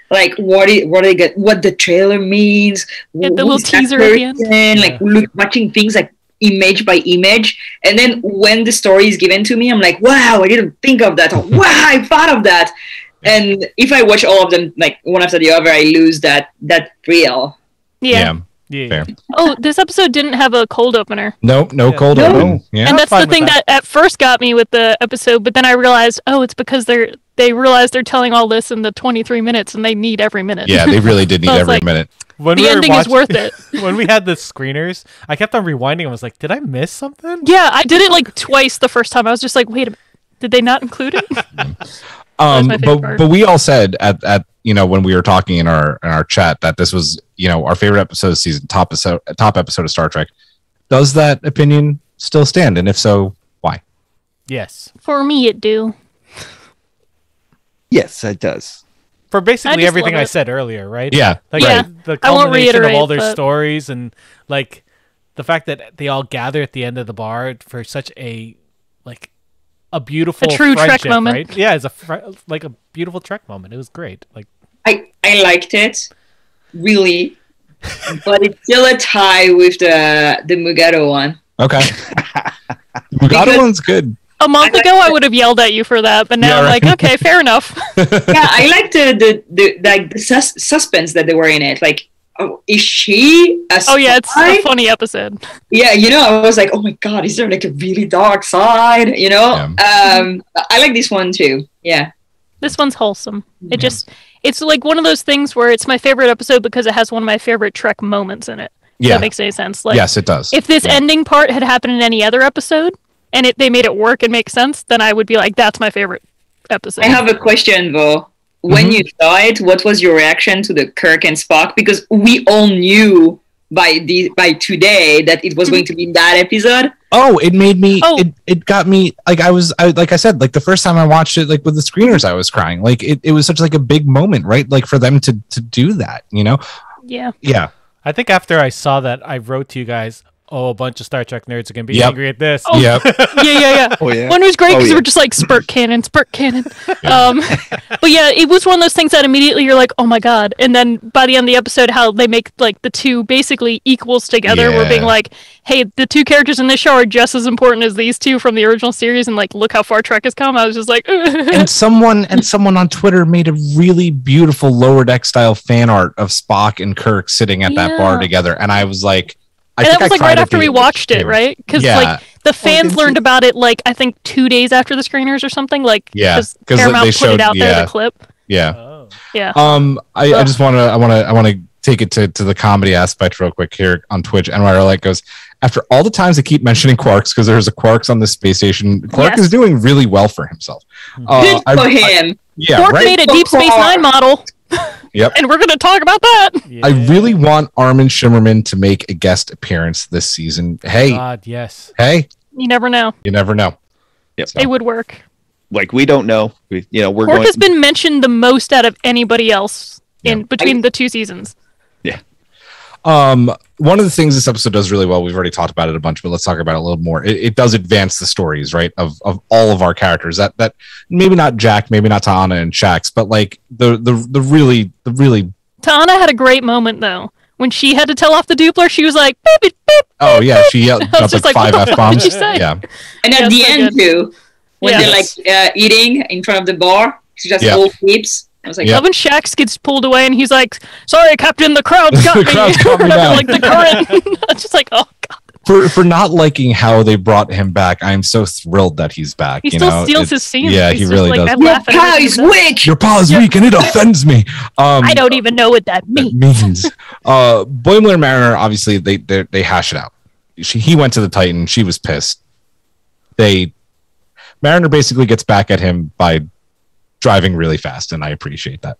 D: like what the trailer means,
B: the little teaser at the end,
D: like watching things like image by image, and then when the story is given to me, I'm like, wow, I didn't think of that. Or, wow, I thought of that. And if I watch all of them like one after the other, I lose that thrill.
B: Yeah.
A: Fair.
B: Oh, this episode didn't have a cold opener.
A: No cold opening. Yeah.
B: And that's the thing that at first got me with the episode, but then I realized, it's because they realized they're telling all this in the 23 minutes and they need every minute.
A: Yeah, they really did need every minute.
B: The ending is worth it.
C: When we had the screeners, I kept on rewinding. I was like, did I miss something?
B: Yeah, I did it like twice the first time. I was just like, wait a minute, did they not include it?
A: But we all said at when we were talking in our chat that this was our favorite episode of the season, top episode of Star Trek. Does that opinion still stand? And if so, why?
C: Yes.
B: For me, it do.
E: Yes, it does.
C: For basically everything I said earlier, right?
A: Yeah.
C: Like the culmination of all their stories and like the fact that they all gather at the end of the bar for such a beautiful
B: true Trek moment.
C: Right? Yeah, it's a beautiful Trek moment. It was great. Like
D: I liked it, really, but it's still a tie with the Mugato one.
A: Okay. Mugato one's good.
B: A month ago, I would have yelled at you for that, but now I'm like, okay, fair enough.
D: Yeah, I liked the suspense that they were in it. Like, is she a spy?
B: Oh yeah, it's a funny episode.
D: Yeah, I was like, oh my god, is there like a really dark side?
A: Yeah.
D: I like this one too. Yeah.
B: This one's wholesome. It's like one of those things where it's my favorite episode because it has one of my favorite Trek moments in it. If that makes any sense. Like,
A: yes, it does.
B: If this ending part had happened in any other episode and they made it work and make sense, then I would be like, that's my favorite episode.
D: I have a question though. When you saw it, what was your reaction to the Kirk and Spock? Because we all knew by today that it was going to be that episode.
A: Oh, it made me. It got me. Like like I said, like the first time I watched it, like with the screeners, I was crying. Like it was such like a big moment, right? Like for them to do that,
B: Yeah.
A: Yeah.
C: I think after I saw that, I wrote to you guys, a bunch of Star Trek nerds are going to be angry at this.
B: Oh.
A: Yep.
B: Yeah.
E: Oh, yeah.
B: One was great because we're just like spurt cannon. But yeah, it was one of those things that immediately you're like, oh my god. And then by the end of the episode, how they make like the two basically equals together. We're being like, hey, the two characters in this show are just as important as these two from the original series, and like, look how far Trek has come. I was just like,
A: and someone on Twitter made a really beautiful Lower Deck style fan art of Spock and Kirk sitting at that bar together, and I was like.
B: That was like right after we watched it, right? Because like the fans learned about it like I think 2 days after the screeners or something. Like because Paramount put it out there, the clip.
A: Yeah.
C: Oh.
B: Yeah.
A: I just want to take it to the comedy aspect real quick here on Twitch. And where like goes after all the times they keep mentioning Quarks because there's a Quarks on the space station. Quark is doing really well for himself.
D: Good for him.
B: Quark made a Deep Space Nine model.
A: Yep.
B: And we're going to talk about that.
A: Yeah. I really want Armin Shimmerman to make a guest appearance this season. Hey.
C: God, yes.
A: Hey.
B: You never know.
E: Yep.
B: It would work.
E: Like, we don't know. We're
B: Quark has been mentioned the most out of anybody else between the two seasons.
E: Yeah.
A: One of the things this episode does really well, we've already talked about it a bunch, but let's talk about it a little more. It does advance the stories, right, of all of our characters. That maybe not Jack, maybe not Ta'ana and Shax, but like the really
B: Ta'ana had a great moment though. When she had to tell off the Doopler, she was like, beep, beep, beep.
A: Oh yeah, she yelled dropped like 5 F-bombs.
B: Did she say?
A: Yeah.
D: And at the end too, when they're like eating in front of the bar, she just all peeps. I was like,
B: Love and Shax gets pulled away, and he's like, "Sorry, Captain, the crowd's got me." Like the current. I'm just like, oh god.
A: For not liking how they brought him back, I'm so thrilled that he's back.
B: He still steals his scenes.
A: Yeah, he really does.
D: Your pa is weak.
A: Your pa is weak, and it offends me.
B: I don't even know what that means.
A: Boimler and Mariner, obviously, they hash it out. He went to the Titan. She was pissed. Mariner basically gets back at him by driving really fast, and I appreciate that.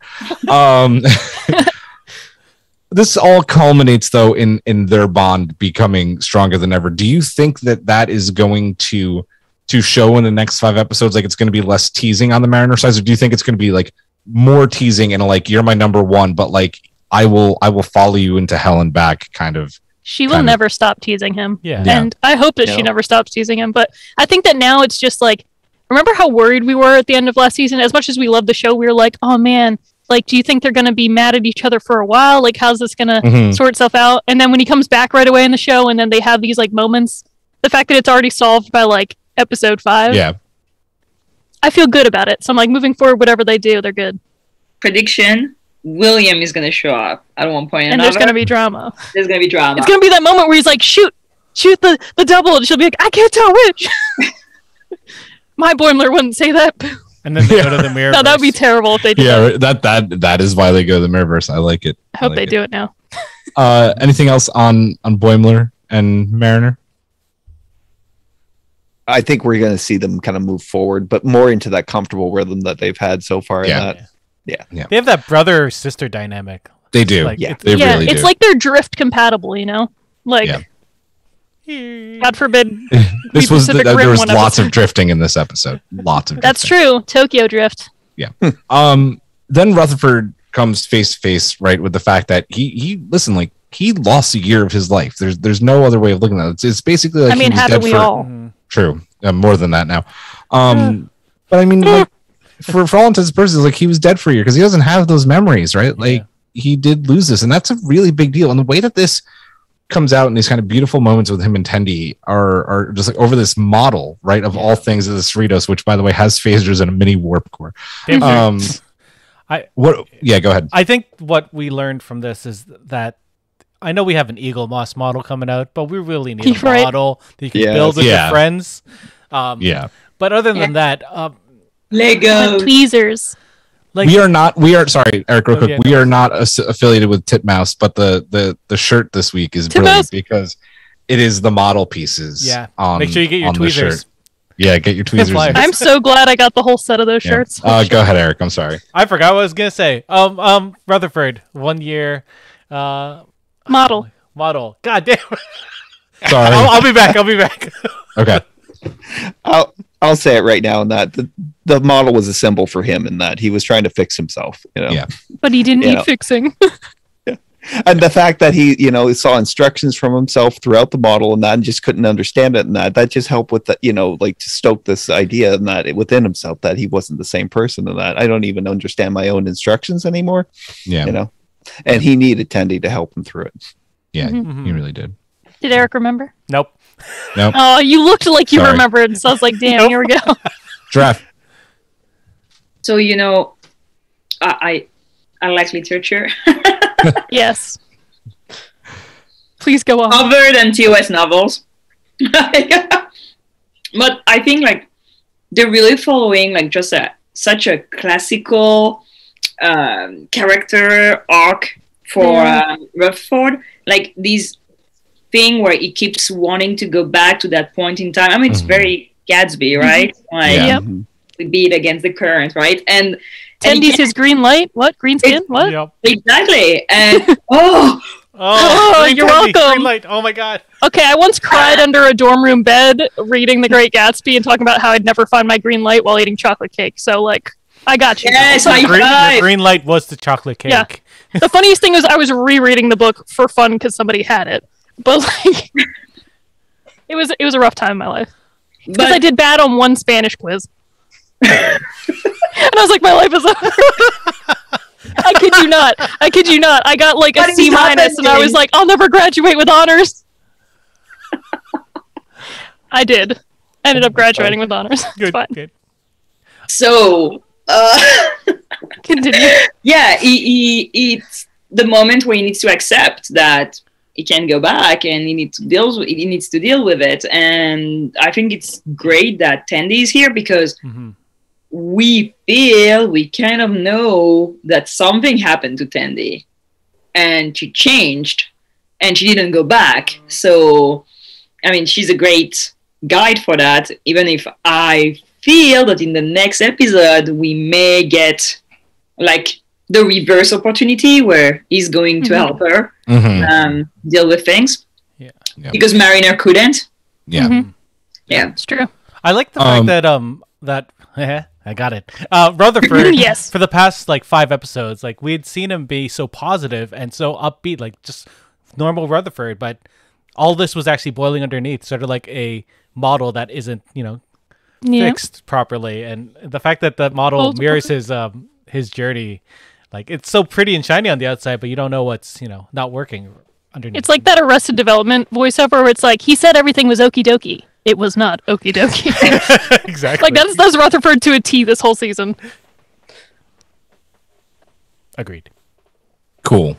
A: This all culminates though in their bond becoming stronger than ever. Do you think that is going to show in the next 5 episodes? Like it's going to be less teasing on the Mariner side, or do you think it's going to be like more teasing and like you're my number one, but like I will follow you into hell and back kind of?
B: She will never stop teasing him.
C: Yeah.
B: And I hope that she never stops teasing him. But I think that now it's just like, remember how worried we were at the end of last season? As much as we loved the show, we were like, oh man, Like, do you think they're going to be mad at each other for a while? Like, how's this going to sort itself out? And then when he comes back right away in the show, and then they have these like moments, the fact that it's already solved by like episode 5.
A: Yeah.
B: I feel good about it. So I'm like, moving forward, whatever they do, they're good.
D: Prediction: William is gonna show up at one point.
B: And there's gonna be drama.
D: There's gonna be drama.
B: It's gonna be that moment where he's like, shoot the double, and she'll be like, I can't tell which. My Boimler wouldn't say that.
C: And then they go to the mirror.
B: No, that would be terrible if they did.
A: Yeah, that is why they go to the Mirrorverse. I like it.
B: I hope they do it now.
A: Anything else on Boimler and Mariner?
E: I think we're going to see them kind of move forward, but more into that comfortable rhythm that they've had so far.
A: Yeah.
E: Yeah.
C: They have that brother-sister dynamic.
A: They do.
C: Like,
A: They
B: Yeah,
A: really do.
B: it's like they're drift compatible, you know? Like, God forbid.
A: This was
B: Pacific
A: there
B: Rim
A: was
B: one
A: lots
B: episode.
A: of drifting in this episode. Lots of
B: That's
A: drifting.
B: true. Tokyo Drift.
A: Yeah. Then Rutherford comes face to face, right, with the fact that he listen, like, he lost a year of his life. There's no other way of looking at it. It's basically like
B: I mean,
A: he was
B: haven't
A: dead
B: we
A: for
B: all?
A: True, more than that now. But I mean, like, for all intents and purposes, like, he was dead for a year because he doesn't have those memories, right? Like, he did lose this, and that's a really big deal. And the way that this comes out in these kind of beautiful moments with him and Tendi are just like over this model, right, of all things of the Cerritos, which, by the way, has phasers and a mini warp core. Go ahead.
C: I think what we learned from this is that I know we have an Eagle Moss model coming out, but we really need a model that you can build with your friends. But other than that,
D: Lego
B: tweezers.
A: Like, we are sorry, Eric, real quick. We are not affiliated with Titmouse, but the shirt this week is brilliant because it is the model pieces.
C: Yeah. Make sure you get your tweezers.
A: Yeah, get your tweezers.
B: I'm so glad I got the whole set of those shirts.
A: Go ahead, Eric. I'm sorry.
C: I forgot what I was gonna say. Rutherford, 1 year.
B: Model.
C: God damn.
A: Sorry.
C: I'll be back.
A: Okay.
E: I'll say it right now in that the model was a symbol for him in that he was trying to fix himself, you know.
A: Yeah.
B: But he didn't need fixing.
E: And the fact that he, saw instructions from himself throughout the model and that and just couldn't understand it and that just helped with that, like to stoke this idea and that within himself that he wasn't the same person and that I don't even understand my own instructions anymore.
A: Yeah.
E: And he needed Tendi to help him through it.
A: Yeah, he really did.
B: Did Eric remember?
C: Nope.
B: Oh, you looked like you remembered, so I was like, damn, here we go.
A: Draft.
D: So, I like literature.
B: Yes. Please go on.
D: Other than TOS novels. But I think, like, they're really following, like, just such a classical character arc for Rutherford. Like, these thing where he keeps wanting to go back to that point in time. I mean, it's very Gatsby, right? Like, we beat against the current, right? And
B: Tendi's his green light. What? Green skin? What?
C: Yep.
D: Exactly. And
B: you're welcome.
C: Green light. Oh my god.
B: Okay, I once cried under a dorm room bed reading The Great Gatsby and talking about how I'd never find my green light while eating chocolate cake. So, like, I got you.
D: Yes,
C: the green light was the chocolate cake.
B: Yeah. The funniest thing was I was rereading the book for fun because somebody had it. But, like, it was a rough time in my life. Because I did bad on one Spanish quiz. And I was like, my life is over. I kid you not. I got like a C- and I was like, I'll never graduate with honors. I did. I ended up graduating with honors.
C: Good.
D: So,
B: continue.
D: Yeah, it's the moment where he needs to accept that he can't go back and he needs to deal with it. And I think it's great that Tendi is here because we feel we kind of know that something happened to Tendi and she changed and she didn't go back. So, I mean, she's a great guide for that, even if I feel that in the next episode we may get like the reverse opportunity where he's going to help her deal with things.
C: Yeah.
D: Because Mariner couldn't.
A: Yeah.
D: Yeah.
B: It's true.
C: I like the fact that I got it. Rutherford,
B: yes.
C: For the past like 5 episodes, like we had seen him be so positive and so upbeat, like just normal Rutherford, but all this was actually boiling underneath, sort of like a model that isn't, fixed properly. And the fact that the model mirrors his journey Like, it's so pretty and shiny on the outside, but you don't know what's, not working underneath.
B: It's like that Arrested Development voiceover where it's like, he said everything was okie dokie. It was not okie dokie.
C: Exactly.
B: Like, that's Rutherford to a T this whole season.
C: Agreed.
A: Cool.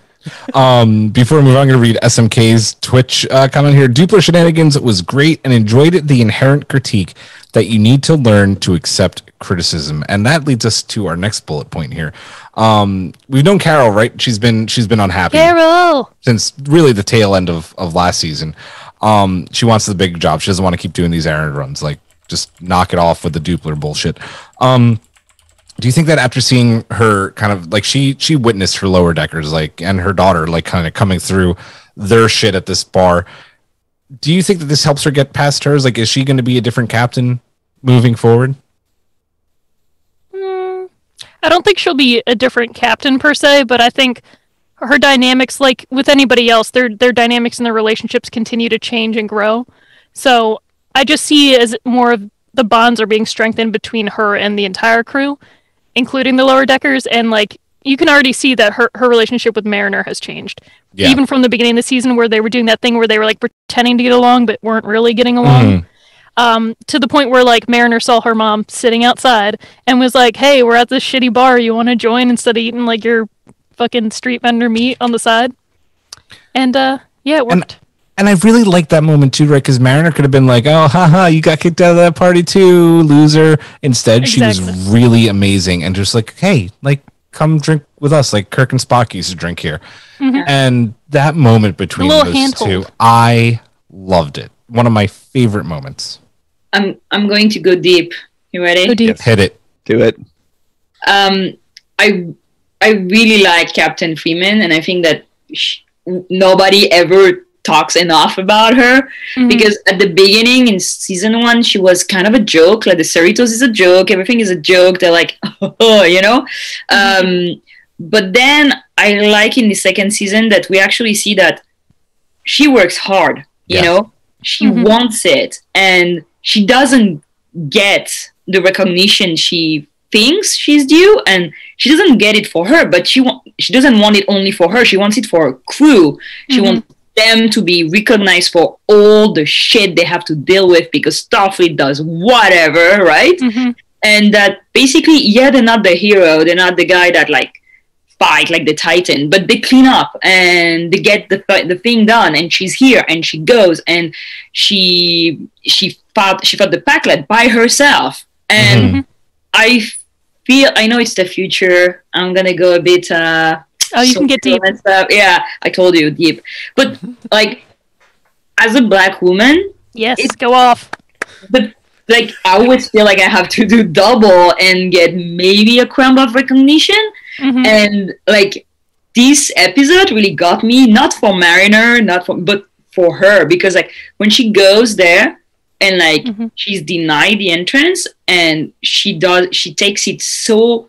A: Before we move on, I'm going to read SMK's Twitch comment here. Dupler Shenanigans was great and enjoyed the inherent critique that you need to learn to accept criticism. And that leads us to our next bullet point here. We've known Carol, right? She's been unhappy.
B: Carol!
A: Since really the tail end of last season. She wants the big job. She doesn't want to keep doing these errand runs. Like, just knock it off with the Dupler bullshit. Do you think that after seeing her kind of like she witnessed her lower deckers like and her daughter like kind of coming through their shit at this bar, do you think that this helps her get past hers? Like, is she going to be a different captain moving forward?
B: I don't think she'll be a different captain per se, but I think her dynamics, like with anybody else, their dynamics and their relationships continue to change and grow. So I just see it as more of the bonds are being strengthened between her and the entire crew, including the lower deckers, and like you can already see that her relationship with Mariner has changed. Yeah. Even from the beginning of the season where they were doing that thing where they were like pretending to get along but weren't really getting along. To the point where like Mariner saw her mom sitting outside and was like, "Hey, we're at this shitty bar. You want to join instead of eating like your fucking street vendor meat on the side?" And yeah, it worked.
A: And I really liked that moment too, right? Because Mariner could have been like, "Oh, haha, you got kicked out of that party too, loser." Instead, exactly. She was really amazing and just like, "Hey, like, come drink with us, like Kirk and Spock used to drink here." And that moment between those two, I loved it. One of my favorite moments.
D: I'm going to go deep. You ready?
B: Go deep.
A: Yes. Hit it.
E: Do it.
D: I really like Captain Freeman, and I think that nobody ever talks enough about her, because at the beginning in season 1 she was kind of a joke. Like the Cerritos is a joke, everything is a joke. They're like, oh, you know. But then I like in the second season that we actually see that she works hard. You know, she wants it, and she doesn't get the recognition she thinks she's due, and she doesn't get it for her, but she doesn't want it only for her. She wants it for her crew. She wants them to be recognized for all the shit they have to deal with because Starfleet does whatever, right? And that basically, yeah, they're not the hero. They're not the guy that like fight like the Titan, but they clean up and they get the thing done. And she's here and she goes and she fought the Packlet by herself. And I know it's the future. I'm gonna go a bit.
B: You can get deep.
D: Yeah, I told you deep. But like, as a Black woman,
B: yes, go off.
D: But like, I always feel like I have to do double and get maybe a crumb of recognition. And like, this episode really got me, not for Mariner, but for her, because like when she goes there and like she's denied the entrance, and she takes it so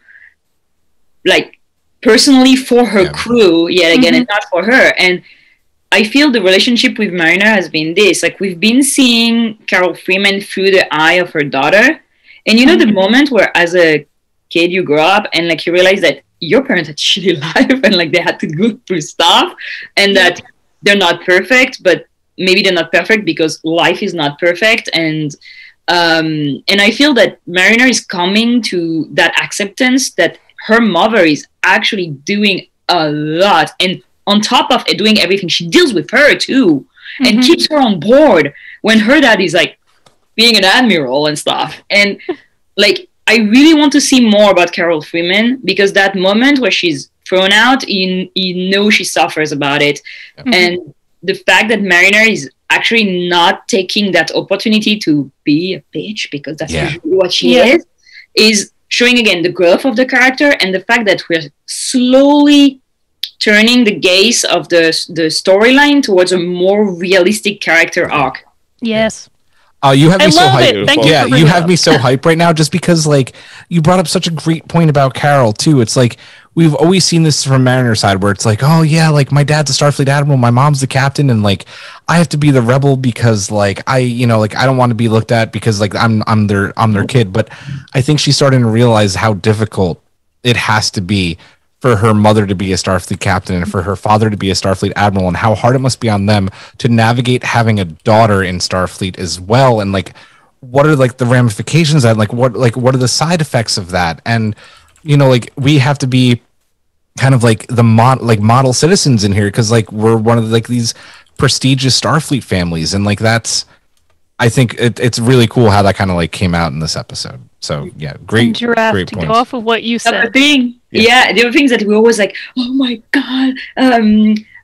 D: like personally for her crew yet again, and not for her. And I feel the relationship with Mariner has been this, like we've been seeing Carol Freeman through the eye of her daughter, and you know the moment where as a kid you grow up and like you realize that your parents had shitty life and like they had to go through stuff, and that they're not perfect, but maybe they're not perfect because life is not perfect. And I feel that Mariner is coming to that acceptance that her mother is actually doing a lot, and on top of doing everything, she deals with her too, and keeps her on board when her dad is like being an admiral and stuff. And like, I really want to see more about Carol Freeman, because that moment where she's thrown out, you know she suffers about it. And the fact that Mariner is actually not taking that opportunity to be a bitch, because that's usually what she is showing again the growth of the character, and the fact that we're slowly turning the gaze of the storyline towards a more realistic character arc.
B: Yes.
A: You have me so hyped.
B: Thank you
A: you have me so hyped right now, just because like you brought up such a great point about Carol too. It's like we've always seen this from Mariner's side, where it's like, oh yeah, like my dad's a Starfleet admiral, my mom's the captain, and like I have to be the rebel because like I don't want to be looked at because like I'm their kid. But I think she's starting to realize how difficult it has to be for her mother to be a Starfleet captain and for her father to be a Starfleet admiral, and how hard it must be on them to navigate having a daughter in Starfleet as well. And like, what are like the ramifications of that? Like, what are the side effects of that? And, you know, like we have to be kind of like the model citizens in here, because like we're one of like these prestigious Starfleet families, and like that's, I think it's really cool how that kind of like came out in this episode. So yeah, great
B: to
A: points.
B: go off of what you said.
D: The other things that we always like, oh my god,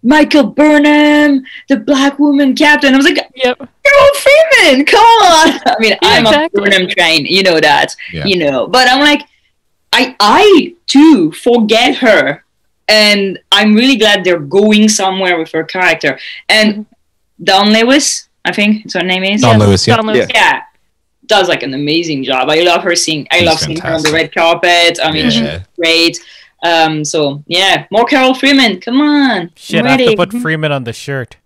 D: Michael Burnham, the black woman captain. I was like,
B: yep,
D: Carol Freeman, come on. I mean, I'm
B: exactly.
D: a Burnham train, you know that,
A: Yeah.
D: you know. But I'm like, I too forget her, and I'm really glad they're going somewhere with her character. And Dawn Lewis, I think that's her name is.
A: Dawn Lewis, yeah.
B: Dawn Lewis.
D: Yeah, does like an amazing job. I love her seeing. I love seeing her on the
A: fantastic.
D: red carpet. I mean,
A: Yeah.
D: she's great. So yeah, more Carol Freeman. Come on.
C: Shit,
D: I'm
C: I have to
D: ready.
C: put Freeman on the shirt.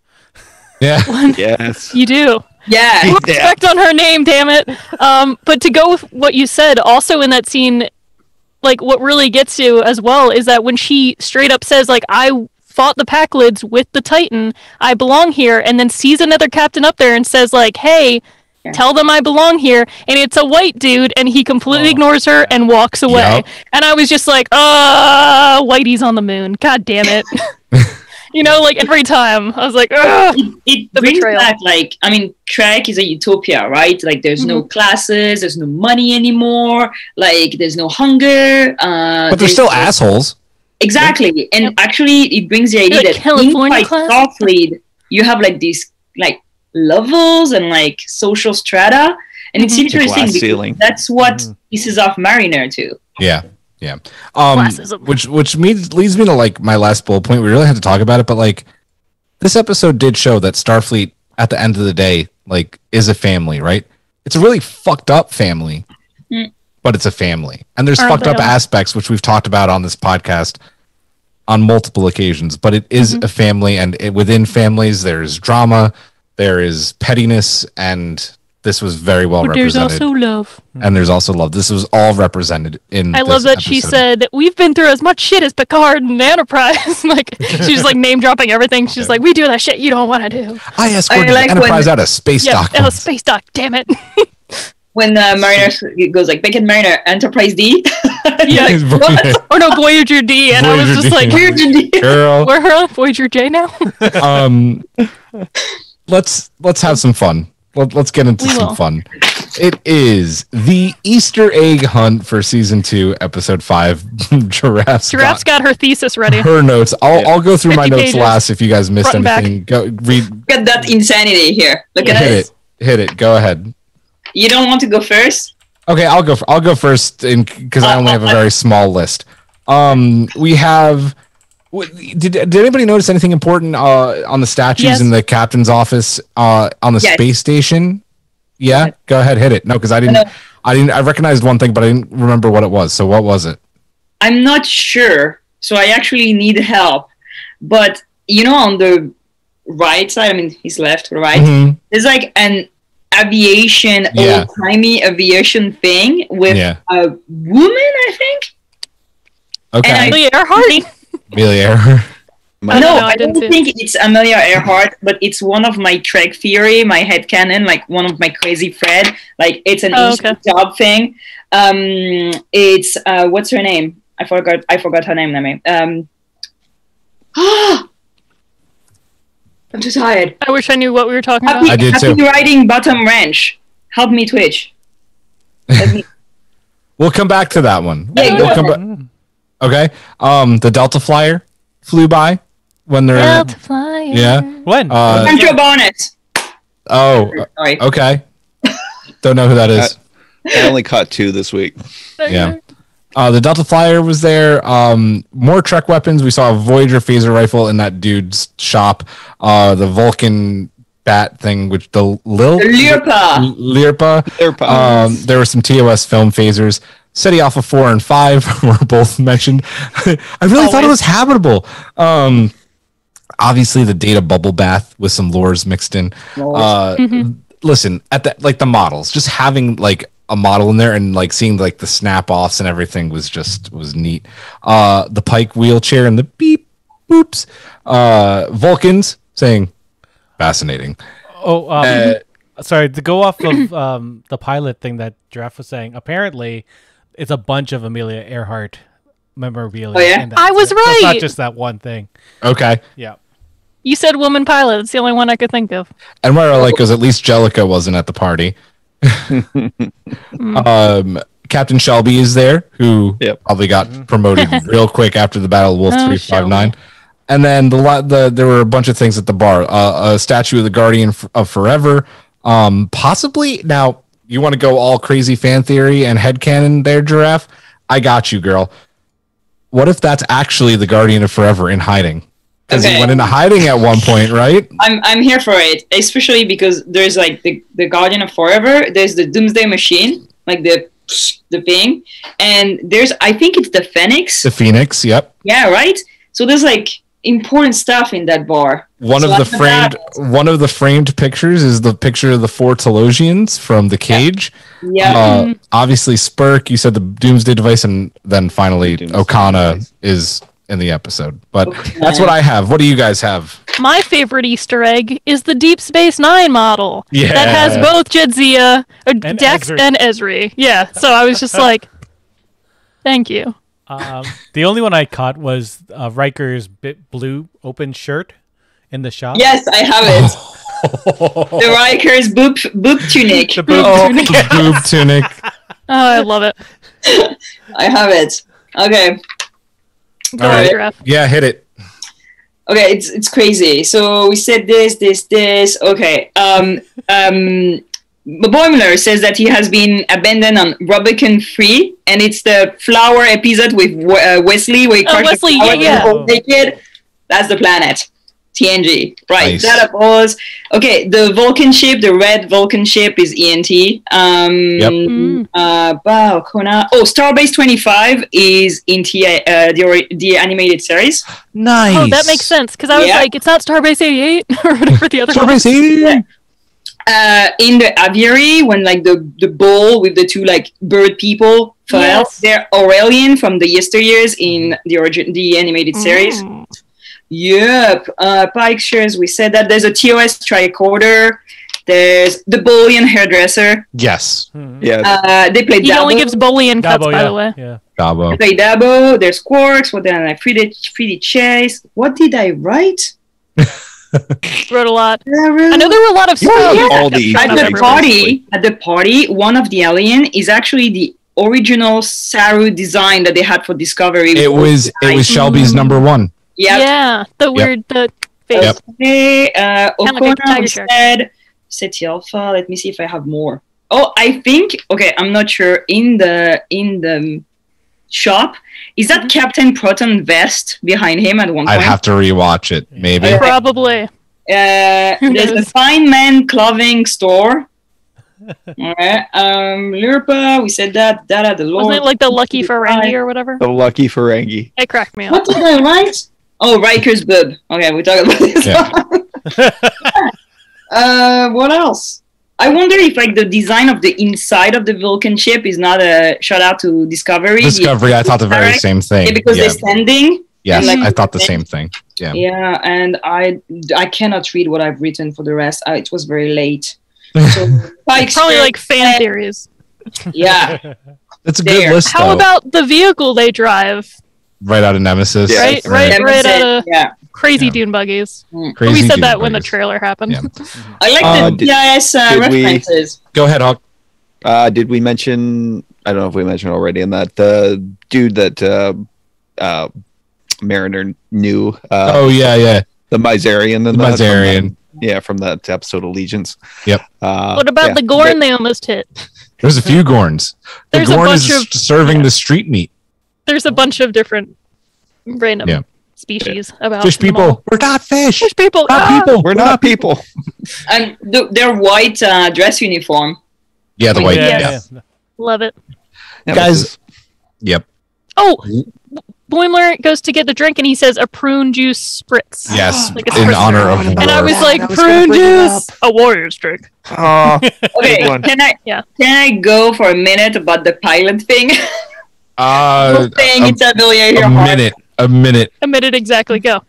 A: Yeah.
E: Yes.
B: You do.
D: Yeah.
B: Put respect on her name, damn it. But to go with what you said, also in that scene, like what really gets you as well is that when she straight up says, like, I fought the Packlids with the Titan, I belong here, and then sees another captain up there and says, like, hey, tell them I belong here, and it's a white dude, and he completely ignores her and walks away.
A: Yep.
B: And I was just like, Whitey's on the moon. God damn it. You know, like every time I was like, ugh.
D: It
B: The
D: brings
B: betrayal.
D: back, like, I mean, Trek is a utopia, right? Like, there's no classes, there's no money anymore, like, there's no hunger.
A: But they're still assholes.
D: Exactly, and actually, it brings the idea
B: Like
D: that
B: California
D: inside
B: class?
D: Starfleet, you have like these like levels and like social strata, and it's interesting
E: glass
D: because
E: ceiling.
D: that's what pieces of Mariner too.
A: Yeah. Yeah.
B: Classism.
A: Which leads me to like my last bullet point. We really had to talk about it, but like this episode did show that Starfleet at the end of the day like is a family, right? It's a really fucked up family, but it's a family. And there's
B: Aren't
A: fucked
B: they
A: up
B: all?
A: aspects which we've talked about on this podcast on multiple occasions, but it is a family, and within families there's drama, there is pettiness, and this was very well
B: But there's
A: represented.
B: also love.
A: And there's also love. This was all represented in
B: I
A: this
B: love that she
A: episode.
B: said, we've been through as much shit as Picard and the Enterprise. Like, she's like name dropping everything. She's like, we do that shit you don't want to do.
A: I escorted
D: like
A: the Enterprise
D: when-
A: out of space
B: Yeah,
A: dock.
B: oh, space dock, damn it.
D: When Mariner goes like Beacon Mariner Enterprise D,
B: Yeah.
D: what?
B: Or no, Voyager D, and I was
A: Voyager
B: just
A: D.
B: like,
D: Voyager D.
A: Girl,
B: we're her Voyager J now?
A: let's have some fun. Let's get into
B: We
A: some
B: will.
A: fun. It is the Easter egg hunt for season 2, episode 5. Giraffe's
B: Got her thesis ready.
A: her notes. I'll go through my
B: 50
A: notes
B: pages.
A: last if you guys missed
B: Front and back.
A: anything. Go read.
D: Look at that insanity here. Look at
A: Hit
D: this.
A: it. Hit it. Go ahead.
D: You don't want to go first?
A: Okay, I'll go first because I only have a very small list. We have. Did anybody notice anything important on the statues
B: Yes.
A: in the captain's office on the
D: Yes.
A: space station? Yeah, go ahead, hit it. No, because I didn't.
D: No.
A: I recognized one thing, but I didn't remember what it was. So what was it?
D: I'm not sure, so I actually need help. But you know, on the right side, I mean, his left, right,
A: Mhm.
D: there's like an aviation,
A: Yeah.
D: old-timey aviation thing with
A: Yeah.
D: a woman, I think.
A: Okay,
D: And
B: Amelia Earhart?
A: Amelia.
B: I don't
D: No,
B: know, I
D: I don't
B: didn't see it.
D: think it's Amelia Earhart, but it's one of my Trek theory, my headcanon, like one of my crazy Fred. Like it's an
B: Oh,
D: Easter
B: okay.
D: job thing. It's what's her name? I forgot her name. I'm too tired.
B: I wish I knew what we were talking
D: Happy,
B: about.
A: I did
D: happy
A: too.
D: riding bottom ranch. Help me, Twitch. Let me-
A: We'll come back to that one.
D: Yeah,
A: we'll
D: go
A: come back. Okay. The Delta Flyer flew by when they're
B: Delta Flyer.
A: yeah.
C: When?
D: Andrew Barnett.
A: Oh,
D: Sorry.
A: okay. Don't know who that is.
E: I only caught 2 this week.
A: Yeah. The Delta Flyer was there. More Trek weapons. We saw a Voyager phaser rifle in that dude's shop. The Vulcan bat thing, which the
D: Lirpa.
A: Lirpa. There were some TOS film phasers. SETI Alpha 4 and 5 were both mentioned. I really thought it was habitable. Obviously, the data bubble bath with some lures mixed in. Listen, at the models, just having like a model in there, and like seeing like the snap offs and everything was neat. The Pike wheelchair and the beep boops. Vulcans saying fascinating.
C: Sorry, to go off of the pilot thing that Giraffe was saying, apparently it's a bunch of Amelia Earhart memorabilia.
D: Oh, yeah?
B: I was right.
C: So it's not just that one thing.
A: Okay.
C: Yeah.
B: You said woman pilot. It's the only one I could think of.
A: And we're like, because at least Jellica wasn't at the party. Captain Shelby is there, who probably got promoted real quick after the Battle of Wolf 359. And then there were a bunch of things at the bar. A statue of the Guardian of Forever. Possibly, now, you want to go all crazy fan theory and headcanon there, Giraffe? I got you, girl. What if that's actually the Guardian of Forever in hiding? Because he went into hiding at one point, right?
D: I'm here for it, especially because there's like the Guardian of Forever, there's the Doomsday Machine, like the thing, and there's, I think it's the Phoenix.
A: The Phoenix, yep.
D: Yeah, right? So there's like important stuff in that bar.
A: One of the framed pictures is the picture of the 4 Telosians from the cage.
D: Yeah.
A: Obviously Spurk, you said the Doomsday device, and then finally Okana is in the episode. But that's what I have. What do you guys have?
B: My favorite Easter egg is the Deep Space Nine model.
A: Yeah.
B: That has both Jadzia, Dex,
C: Ezri.
B: and Ezri. Yeah, so I was just like, thank you.
C: The only one I caught was Riker's blue open shirt in the shop.
D: Yes, I have it. The Riker's boob tunic.
C: The boob tunic.
A: Boob tunic.
B: Oh, I love it.
D: I have it. Okay.
B: Go
A: All
B: ahead,
A: right.
B: Giraffe.
A: Yeah, hit it.
D: Okay, it's crazy. So we said this. Okay. Boimler says that he has been abandoned on Rubicon 3, and it's the flower episode with Wesley, where he crushed the flower and naked. That's the planet. TNG. Right.
A: Nice.
D: That was okay. The Vulcan ship, the red Vulcan ship, is ENT. Kona. Oh, Starbase 25 is in the animated series.
A: Nice.
B: Oh, that makes sense, because I was like, it's not Starbase 88 or whatever the other one.
A: Starbase 88.
D: In the aviary, when like the ball with the two like bird people fell,
B: Yes.
D: they're Aurelian from the yesteryears in the animated series. Yep. Pike shares, we said that there's a TOS tricorder. There's the Bolian hairdresser.
A: Yes.
E: Yeah.
D: They play
B: He
D: Dabo.
B: only gives Bolian cuts,
C: Dabo,
B: by the way.
C: Yeah.
A: Dabo.
D: They play Dabo. There's Quarks. What did I write? 3D Chase. What did I write?
B: Wrote a lot.
D: I
B: know there were a lot of stuff.
E: All the
D: At
E: Easter
D: the
E: eggs,
D: party, one of the alien is actually the original Saru design that they had for Discovery.
A: It was Shelby's number one.
D: Yep.
B: Yeah, the weird the face.
A: Yep.
D: Okay,
B: like a
D: O'Connor
B: tiger shark.
D: said SETI Alpha. Let me see if I have more. Oh, I think I'm not sure. In the shop, is that Captain Proton vest behind him at one point?
A: I'd have to rewatch it, maybe.
B: Probably.
D: There's a Fine Man clothing store. All right. Lurpa, we said that. Data, the Lord.
B: Wasn't it like the Lucky Ferengi or whatever?
E: The lucky Ferengi.
B: It cracked me up.
D: What did I write? Oh, Riker's boob. Okay, we talked about this.
A: Yeah.
D: What else? I wonder if like the design of the inside of the Vulcan ship is not a shout out to Discovery.
A: Discovery, I thought the very same thing.
D: Yeah, because they're standing.
A: Yes,
D: like,
A: I thought the same thing. Yeah.
D: Yeah, and I cannot read what I've written for the rest. It was very late. So Pike's
B: Probably like fan theories.
D: Yeah.
A: It's a good list,
B: How
A: though.
B: about the vehicle they drive?
A: Right out of Nemesis.
E: Yeah.
B: Right out of
D: Yeah.
B: crazy dune buggies.
A: Crazy
B: We said
A: Dune
B: that when the
A: Buggies.
B: trailer happened.
A: Yeah.
D: I like the DIS
E: did we-
D: references.
A: Go ahead, Hawk.
E: Did we mention? I don't know if we mentioned already in that the dude that Mariner knew.
A: Oh yeah.
E: The Miserian.
A: The Miserian.
E: Yeah, from that episode Allegiance.
A: Yep.
B: What about the Gorn they almost hit?
A: There's a few Gorns. The
B: There's a
A: Gorn
B: bunch
A: is
B: of-
A: serving the street meat.
B: There's a bunch of different random species about
A: Fish
B: them all.
A: people. We're not fish.
B: Fish people.
A: Not
B: ah!
A: people.
E: We're not people.
D: And their white dress uniform.
A: Yeah, the white.
B: Yeah. Love it.
A: Guys. Yep.
B: Oh, Boimler goes to get the drink and he says a prune juice spritz.
A: Yes,
B: Like a
A: in
B: spritz.
A: honor of
B: And I
A: war.
B: was like,
F: I was
B: prune
F: gonna bring it
B: juice, a warrior's drink.
F: Oh,
D: Okay,
F: one.
D: can I
B: Yeah.
D: go for a minute about the pilot thing? Saying it's
A: a minute.
B: A minute exactly. Go.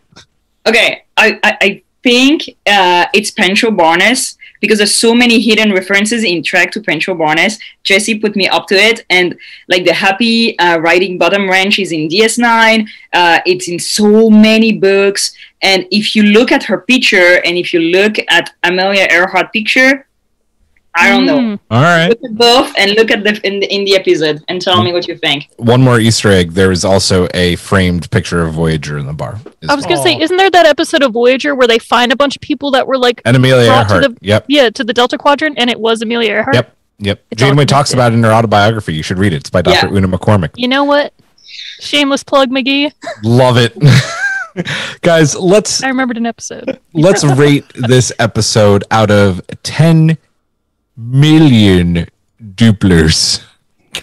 D: Okay, I think it's Pencho Barnes because there's so many hidden references in Trek to Pencho Barnes. Jesse put me up to it, and like the happy riding bottom ranch is in DS9. It's in so many books, and if you look at her picture and if you look at Amelia Earhart picture, I don't know.
A: All right.
D: Look at both and look at in the episode and tell me what you think.
A: One more Easter egg. There is also a framed picture of Voyager in the bar.
B: I was gonna say, isn't there that episode of Voyager where they find a bunch of people that were like
A: And Amelia
B: brought to
A: Earhart.
B: the to the Delta Quadrant, and it was Amelia Earhart?
A: Yep.
B: It's all
A: Janeway talks
B: connected.
A: about it in her autobiography. You should read it. It's by Dr.
D: Yeah.
A: Una McCormick.
B: You know what? Shameless plug, McGee.
A: Love it. Guys, let's
B: I remembered an episode.
A: rate this episode out of 10 million duplers.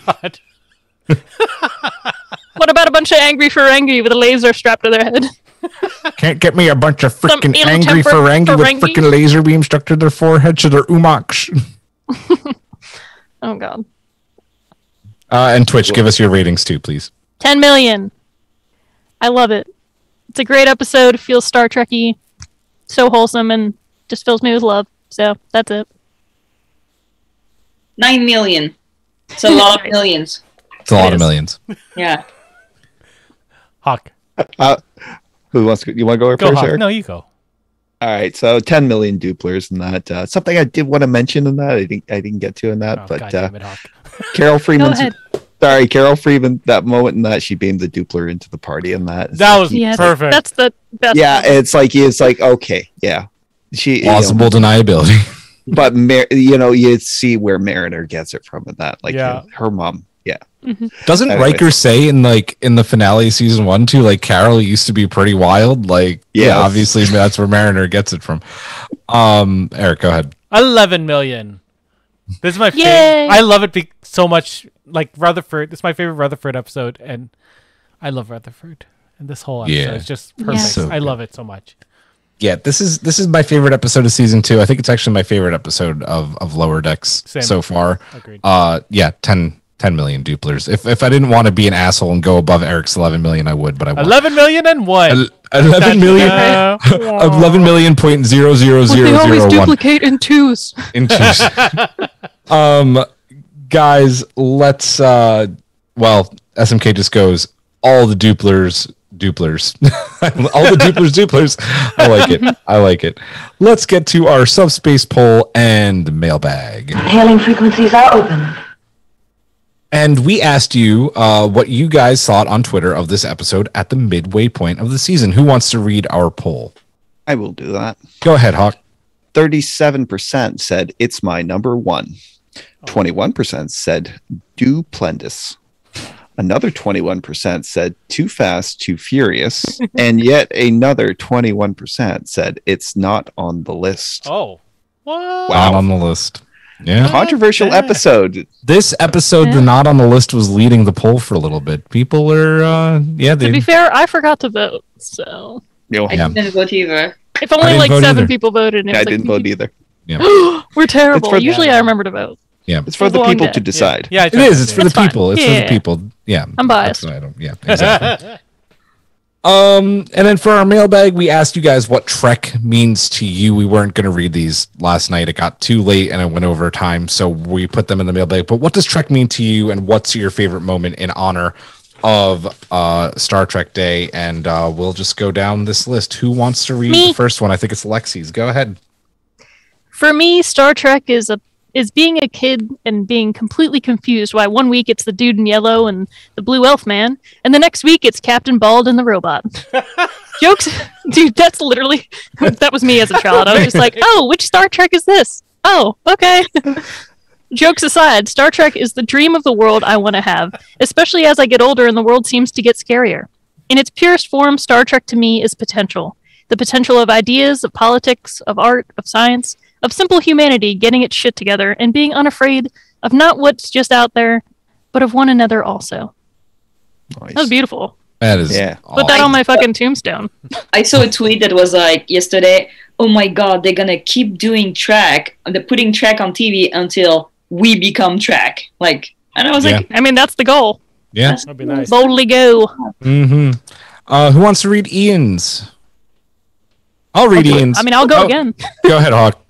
C: God.
B: What about a bunch of angry Ferengi with a laser strapped to their head?
A: Can't get me a bunch of
B: Some
A: freaking angry
B: ill-tempered
A: Ferengi with
B: Ferengi?
A: freaking laser beams stuck to their forehead so they're umaks.
B: Oh god.
A: And Twitch, give us your ratings too, please.
B: 10 million. I love it. It's a great episode. Feels Star Trek-y. So wholesome and just fills me with love. So that's it.
D: 9 million. It's a lot of millions.
A: It's a lot of
B: is.
A: millions.
D: Yeah.
C: Hawk.
E: Who wants to? You want to go
C: Go,
E: first,
C: Hawk.
E: Eric?
C: No, you go.
E: All right, so 10 million duplers in that. Something I did want to mention in that I didn't get to in that,
C: Oh,
E: but
C: God damn it, Hawk.
E: Carol
B: Go
E: Freeman's
B: ahead.
E: sorry, Carol Freeman. That moment in that she beamed the dupler into the party, and that
C: That was
B: Yes,
C: perfect.
B: that's the best.
E: yeah,
B: one.
E: it's like okay, yeah, she
A: Plausible deniability.
E: but you see where Mariner gets it from in that, like
C: Yeah.
E: her mom, yeah.
A: Doesn't
E: Anyways.
A: Riker say in the finale of season 1 too, like Carol used to be pretty wild? Like, yeah,
E: Yes.
A: obviously that's where Mariner gets it from. Eric, go ahead.
C: 11 million. This is my
B: Yay!
C: favorite. I love it so much. Like Rutherford. It's my favorite Rutherford episode, and I love Rutherford. And this whole episode
A: Yeah.
C: is just perfect.
A: So
C: I
A: good.
C: love it so much.
A: Yeah, this is my favorite episode of season 2. I think it's actually my favorite episode of Lower Decks
C: Same.
A: so far.
C: Agreed.
A: Yeah, 10 million duplers. If I didn't want to be an asshole and go above Eric's 11 million, I would, but I won't.
C: 11 million and one.
A: 11 million.
C: Da-da.
A: 11 million point zero zero zero zero one
B: duplicate in twos.
A: inches. Guys, let's SMK just goes all the duplers. All the duplers. I like it. Let's get to our subspace poll and mailbag.
G: Hailing frequencies are open.
A: And we asked you what you guys thought on Twitter of this episode at the midway point of the season. Who wants to read our poll?
E: I will do that.
A: Go ahead, Hawk.
E: 37% said it's my number one. 21% said Duplendis. Another 21% said Too Fast, Too Furious. And yet another 21% said it's not on the list.
C: Oh. What?
A: Not on the list. Yeah.
E: Controversial episode.
A: This episode, the not on the list, was leading the poll for a little bit. People are,
B: To be fair, I forgot to vote, so
D: I didn't vote either.
B: if only
A: didn't
B: like
A: vote
B: 7
A: either.
B: people voted, and it
E: I
B: was like,
E: didn't vote either.
B: we're terrible.
E: for-
B: Usually, I remember to vote.
A: Yeah.
E: It's for the
B: Long
E: people
B: day.
E: to decide.
C: Yeah,
A: It is. It's for the
B: That's fine.
A: people. It's for
B: Yeah.
A: the people. Yeah.
B: I'm biased.
A: That's why I don't. Yeah. Exactly. And then for our mailbag, we asked you guys what Trek means to you. We weren't going to read these last night. It got too late and it went over time, so we put them in the mailbag. But what does Trek mean to you, and what's your favorite moment in honor of Star Trek Day? And we'll just go down this list. Who wants to read
B: Me.
A: the first one? I think it's Lexi's. Go ahead.
B: For me, Star Trek is being a kid and being completely confused why one week it's the dude in yellow and the blue elf man, and the next week it's Captain Bald and the robot. Jokes, dude, that's literally, that was me as a child. I was just like, oh, which Star Trek is this? Oh, okay. Jokes aside, Star Trek is the dream of the world I want to have, especially as I get older and the world seems to get scarier. In its purest form, Star Trek to me is potential. The potential of ideas, of politics, of art, of science, of simple humanity getting its shit together and being unafraid of not what's just out there, but of one another also.
E: Nice.
B: That was beautiful.
A: That is.
E: Yeah.
B: Put that on my fucking tombstone.
D: I saw a tweet that was like yesterday, oh my god, they're gonna keep doing Trek, they're putting Trek on TV until we become Trek. Like, and I was like,
B: I mean, that's the goal.
A: Yeah.
C: That'd be nice.
B: Boldly go.
A: Mm-hmm. Who wants to read Ian's? I'll read Ian's.
B: I mean, I'll go again.
A: Go ahead, Hawk.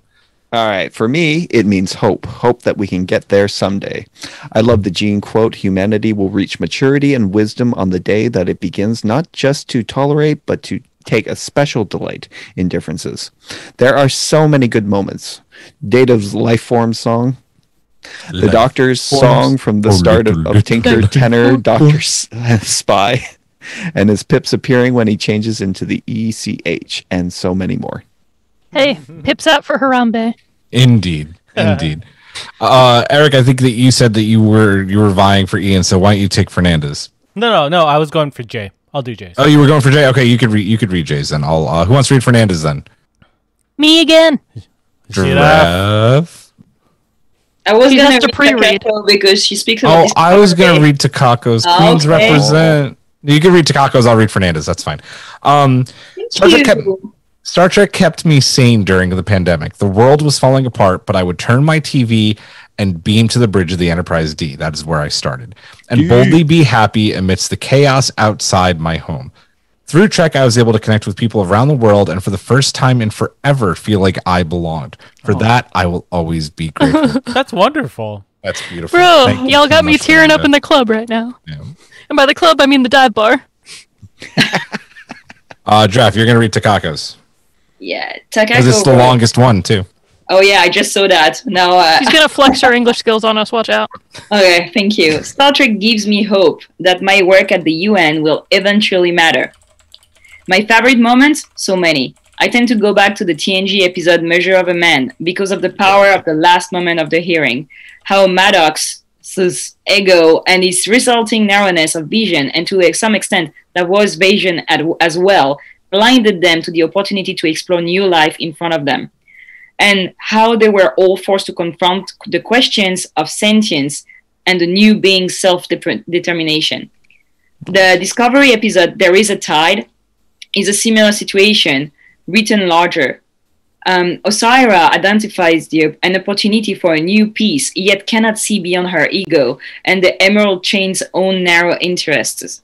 E: All right. For me, it means hope. Hope that we can get there someday. I love the Gene quote, humanity will reach maturity and wisdom on the day that it begins not just to tolerate, but to take a special delight in differences. There are so many good moments. Data's Life Form song. The Doctor's song from the start of Tinker, Tenor, Doctor Spy. And his Pips appearing when he changes into the ECH. And so many more.
B: Hey, pips out for Harambe.
A: Indeed. Eric, I think that you said that you were vying for Ian, so why don't you take Fernandez?
C: No. I was going for Jay. I'll do Jay's.
A: Oh, you were going for Jay? Okay, you could read Jay's then. I'll who wants to read Fernandez then?
B: Me again.
A: Giraffe.
D: I was
B: She
D: gonna
B: has to
D: read
B: pre-read.
D: Takako because she speaks about this.
A: I was gonna read Takako's. Queens
D: Okay.
A: represent. You can read Takako's. I'll read Fernandez. That's fine. Star Trek kept me sane during the pandemic. The world was falling apart, but I would turn my TV and beam to the bridge of the Enterprise D. That is where I started. And boldly be happy amidst the chaos outside my home. Through Trek, I was able to connect with people around the world and for the first time in forever feel like I belonged. For that, I will always be grateful.
C: That's wonderful.
A: That's beautiful.
B: Bro,
A: Thank you
B: y'all
A: so
B: got me
A: much,
B: tearing up
A: Fernanda.
B: in the club right now.
A: Yeah.
B: And by the club, I mean the dive bar.
A: Jeff, you're going to read Takako's.
D: Yeah,
A: Because it's the
D: Takako.
A: longest one, too.
D: Oh yeah, I just saw that. Now,
B: She's gonna flex her English skills on us. Watch out.
D: okay, thank you. Star Trek gives me hope that my work at the UN will eventually matter. My favorite moments? So many. I tend to go back to the TNG episode Measure of a Man because of the power of the last moment of the hearing. How Maddox's ego and his resulting narrowness of vision, and to some extent that was vision as well, blinded them to the opportunity to explore new life in front of them. And how they were all forced to confront the questions of sentience and the new being's self-determination. The Discovery episode, There Is a Tide, is a similar situation, written larger. Osira identifies an opportunity for a new peace, yet cannot see beyond her ego and the Emerald Chain's own narrow interests.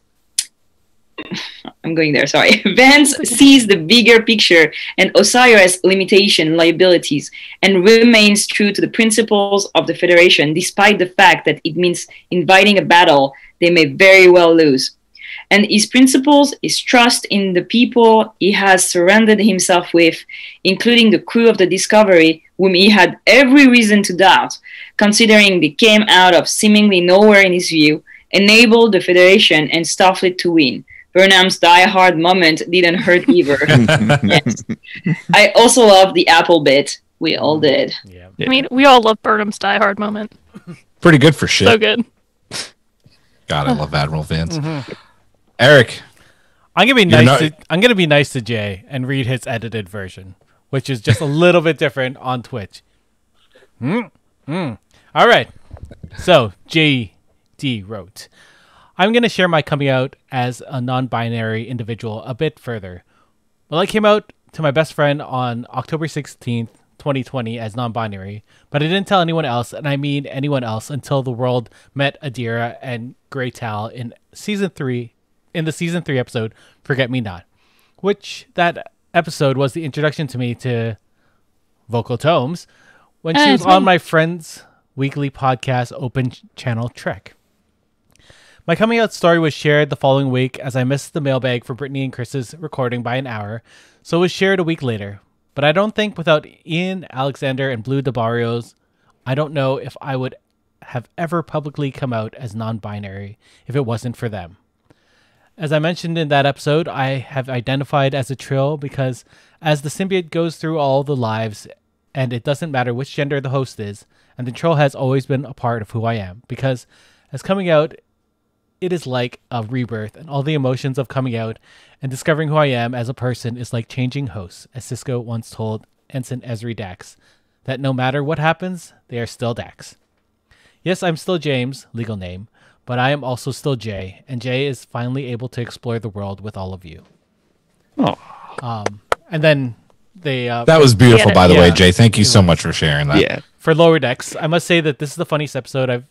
D: I'm going there, sorry. Vance sees the bigger picture and Osira's limitation, liabilities, and remains true to the principles of the Federation, despite the fact that it means inviting a battle they may very well lose. And his principles, his trust in the people he has surrounded himself with, including the crew of the Discovery, whom he had every reason to doubt, considering they came out of seemingly nowhere in his view, enabled the Federation and Starfleet to win. Burnham's die-hard moment didn't hurt either. Yes. I also love the apple bit. We all did.
C: Yeah.
B: I mean, we all love Burnham's Die Hard moment.
A: Pretty good for shit.
B: So good.
A: God, I love Admiral Vance. Eric.
C: I'm gonna be nice to Jay and read his edited version, which is just a little bit different on Twitch. All right. So JD wrote, I'm going to share my coming out as a non-binary individual a bit further. Well, I came out to my best friend on October 16th, 2020 as non-binary, but I didn't tell anyone else, and I mean anyone else, until the world met Adira and Grey Tal in the season 3 episode Forget Me Not, which that episode was the introduction to me to Vocal Tomes when she was on my friend's weekly podcast Open Channel Trek. My coming out story was shared the following week as I missed the mailbag for Brittany and Chris's recording by an hour, so it was shared a week later. But I don't think without Ian, Alexander, and Blue DeBarrios, I don't know if I would have ever publicly come out as non-binary if it wasn't for them. As I mentioned in that episode, I have identified as a Trill because as the symbiote goes through all the lives, and it doesn't matter which gender the host is, and the Trill has always been a part of who I am, because as coming out, it is like a rebirth, and all the emotions of coming out and discovering who I am as a person is like changing hosts, as Cisco once told Ensign Ezri Dax, that no matter what happens, they are still Dax. Yes, I'm still James, legal name, but I am also still Jay, and Jay is finally able to explore the world with all of you.
E: Oh.
C: And then they...
A: that was beautiful, by the way, Jay. Thank you so
C: was.
A: much for sharing that.
E: Yeah.
C: For Lower Decks, I must say that this is the funniest episode I've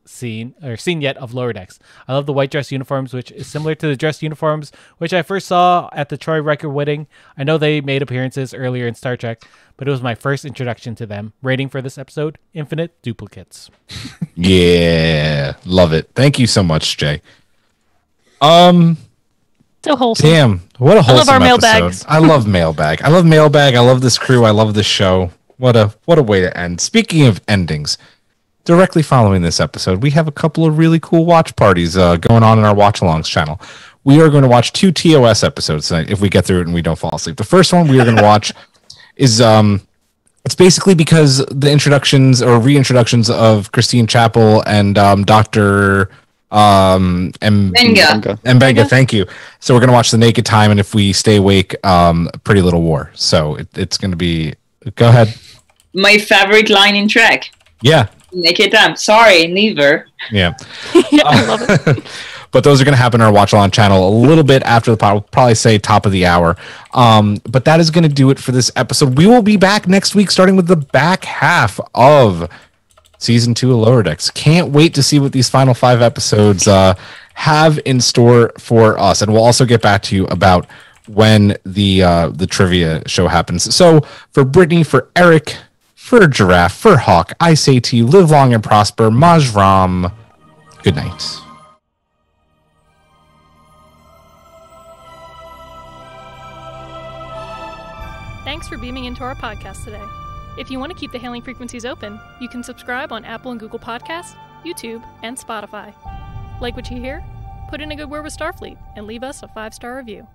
C: seen yet of Lower Decks. I love the white dress uniforms, which is similar to the dress uniforms which I first saw at the Troy Riker wedding. I know they made appearances earlier in Star Trek, but it was my first introduction to them. Rating for this episode, infinite duplicates.
A: Yeah, love it. Thank you so much, Jay.
B: So wholesome.
A: Damn, what a wholesome
B: our
A: episode.
B: mailbags.
A: I love mailbag. I love mailbag. I love this crew. I love this show. What a way to end. Speaking of endings, directly following this episode, we have a couple of really cool watch parties going on in our Watch Alongs channel. We are going to watch 2 TOS episodes tonight if we get through it and we don't fall asleep. The first one we are going to watch is it's basically because the introductions or reintroductions of Christine Chapel and Dr. Mbenga, thank you. So we're going to watch The Naked Time, and if we stay awake, Pretty Little War. So it's going to be... Go ahead.
D: My favorite line in Trek.
A: Yeah.
D: Naked Time. Sorry, neither.
A: Yeah.
B: I love it.
A: But those are going to happen on our Watch Along channel a little bit after the pod. We'll probably say top of the hour. But that is going to do it for this episode. We will be back next week, starting with the back half of Season 2 of Lower Decks. Can't wait to see what these final 5 episodes have in store for us. And we'll also get back to you about when the trivia show happens. So for Brittany, for Eric, for Giraffe, for Hawk, I say to you, live long and prosper. Majram. Good night.
B: Thanks for beaming into our podcast today. If you want to keep the hailing frequencies open, you can subscribe on Apple and Google Podcasts, YouTube, and Spotify. Like what you hear? Put in a good word with Starfleet and leave us a 5-star review.